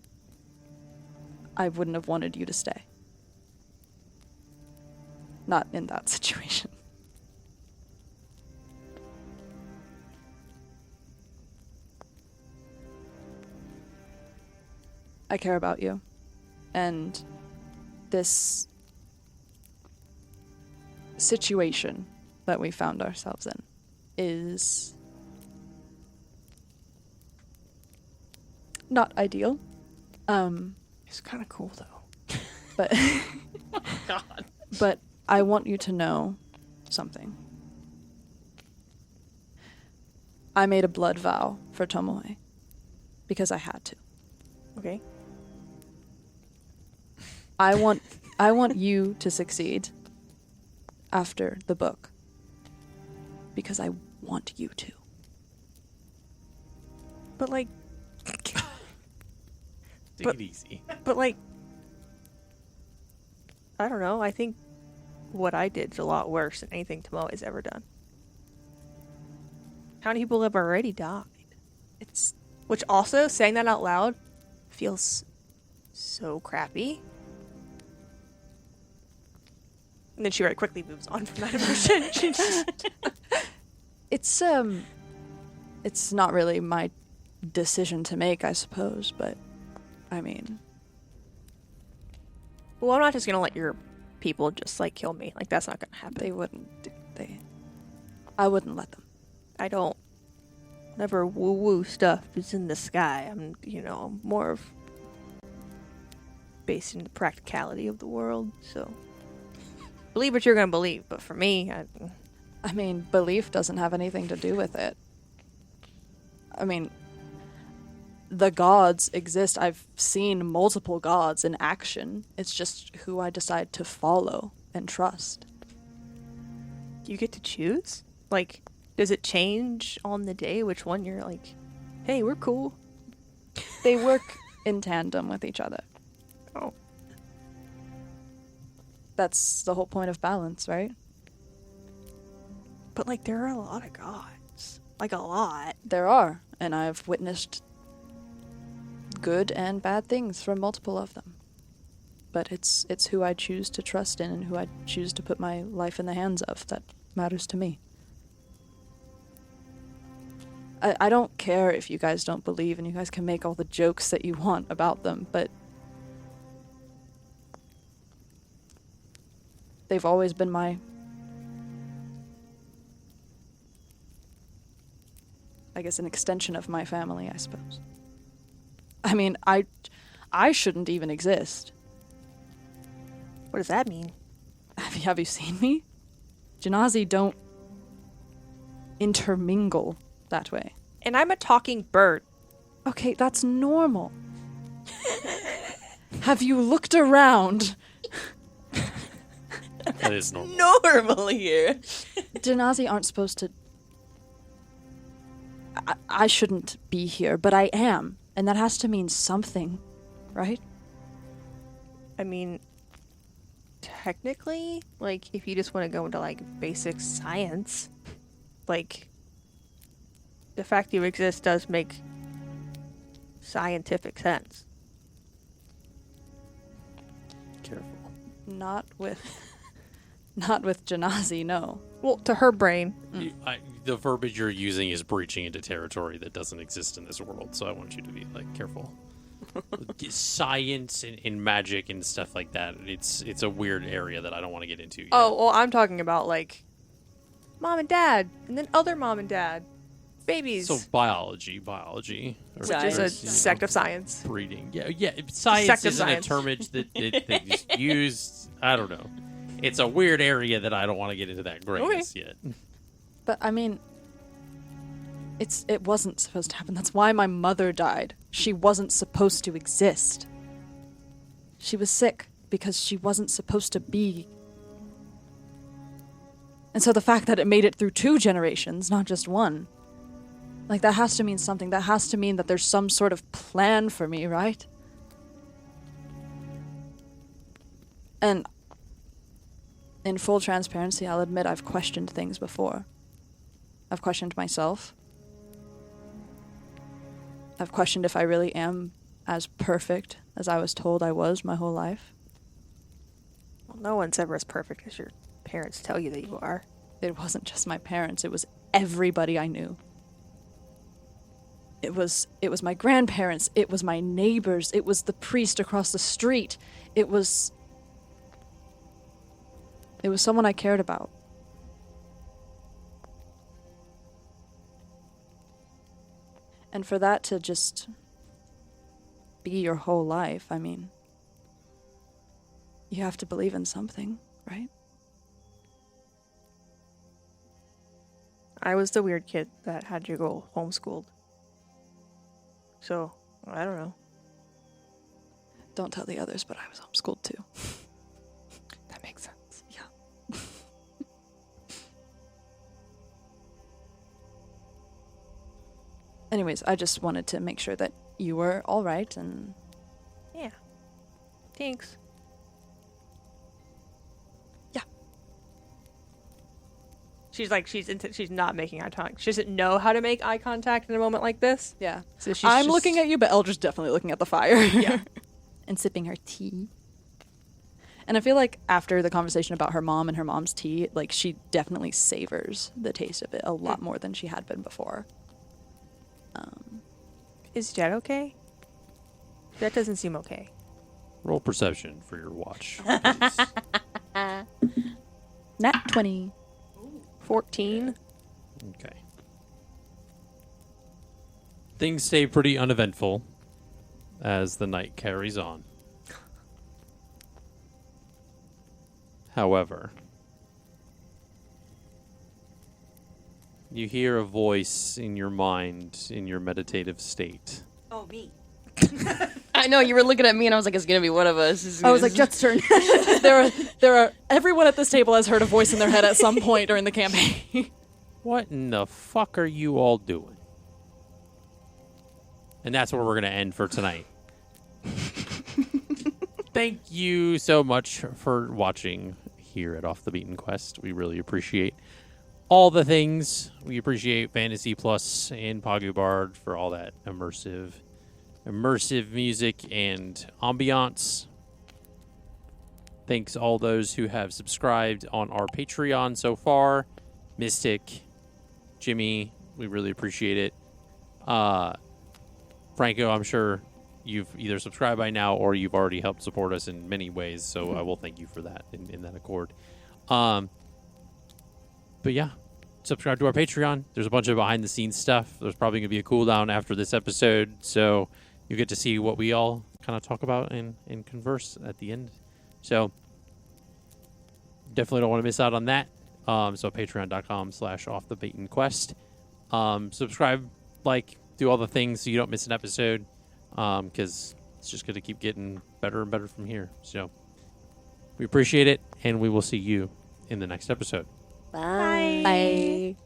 I wouldn't have wanted you to stay. Not in that situation. I care about you. And this situation that we found ourselves in is not ideal. It's kind of cool, though. But God. But I want you to know something. I made a blood vow for Tomoe because I had to. Okay. I want you to succeed after the book because I want you to. But like, Take it easy. but like, I don't know. I think what I did is a lot worse than anything Tomoe has ever done. How many people have already died? Which also, saying that out loud feels so crappy. And then she very quickly moves on from that emotion. She just... It's not really my decision to make, I suppose, but I mean... Well, I'm not just gonna let your people just, like, kill me. Like, that's not gonna happen. They wouldn't. I wouldn't let them. I don't... Whatever woo-woo stuff is in the sky, I'm, more of... based in the practicality of the world, so... Believe what you're gonna believe, but for me, I mean, belief doesn't have anything to do with it. I mean, the gods exist. I've seen multiple gods in action. It's just who I decide to follow and trust. you get to choose? Like, does it change on the day which one you're like, hey, we're cool? They work in tandem with each other. Oh. That's the whole point of balance, right? But, like, there are a lot of gods. Like, a lot. There are, and I've witnessed good and bad things from multiple of them. But it's who I choose to trust in and who I choose to put my life in the hands of that matters to me. I don't care if you guys don't believe, and you guys can make all the jokes that you want about them, but they've always been my... I guess an extension of my family, I suppose. I mean, I shouldn't even exist. What does that mean? Have you seen me? Genasi don't intermingle that way. And I'm a talking bird. Okay, that's normal. Have you looked around? That is normal. Normal here. Genasi aren't supposed to... I shouldn't be here, but I am. And that has to mean something, right? I mean, technically, like, if you just want to go into, like, basic science, like, the fact you exist does make scientific sense. Careful. Not with Genasi, no. Well, to her brain. The verbiage you're using is breaching into territory that doesn't exist in this world, so I want you to be, like, careful. Science and magic and stuff like that, it's a weird area that I don't want to get into yet. Oh, well, I'm talking about, like, mom and dad, and then other mom and dad. Babies. So biology. Which is a sect of science. Breeding. Yeah. Science Sect of isn't science. a term that they just use. I don't know. It's a weird area that I don't want to get into that grayness yet. But, I mean, it wasn't supposed to happen. That's why my mother died. She wasn't supposed to exist. She was sick because she wasn't supposed to be. And so the fact that it made it through 2 generations, not just 1, like, that has to mean something. That has to mean that there's some sort of plan for me, right? And in full transparency, I'll admit I've questioned things before. I've questioned myself. I've questioned if I really am as perfect as I was told I was my whole life. Well, no one's ever as perfect as your parents tell you that you are. It wasn't just my parents, it was everybody I knew. It was my grandparents, it was my neighbors, it was the priest across the street. It was someone I cared about. And for that to just be your whole life, I mean, you have to believe in something, right? I was the weird kid that had to go homeschooled. So, I don't know. Don't tell the others, but I was homeschooled too. That makes sense. Yeah. Anyways, I just wanted to make sure that you were all right, and Yeah. Thanks. yeah. She's like, she's not making eye contact. She doesn't know how to make eye contact in a moment like this. Yeah. So she's I'm just- looking at you, but Eldred's definitely looking at the fire. Yeah. And sipping her tea. And I feel like after the conversation about her mom and her mom's tea, like, she definitely savors the taste of it a lot more than she had been before. Is Jett okay? Jett doesn't seem okay. Roll perception for your watch, please. Nat 20. 14. Okay. Things stay pretty uneventful as the night carries on. However, you hear a voice in your mind in your meditative state. Oh, me. I know, you were looking at me and I was like, it's going to be one of us. I was like, Jett's turn. there are everyone at this table has heard a voice in their head at some point during the campaign. What in the fuck are you all doing? And that's where we're going to end for tonight. Thank you so much for watching here at Off the Beaten Quest. We really appreciate all the things. We appreciate Fantasy Plus and Pagu Bard for all that immersive music and ambiance. Thanks all those who have subscribed on our Patreon so far. Mystic, Jimmy, we really appreciate it. Franco, I'm sure you've either subscribed by now or you've already helped support us in many ways, so I will thank you for that in that accord. But yeah, subscribe to our Patreon. There's a bunch of behind-the-scenes stuff. There's probably going to be a cooldown after this episode, so you get to see what we all kind of talk about and converse at the end. So definitely don't want to miss out on that. So patreon.com/offthebaitandquest. Subscribe, do all the things so you don't miss an episode, because it's just going to keep getting better and better from here. So we appreciate it, and we will see you in the next episode. Bye. Bye.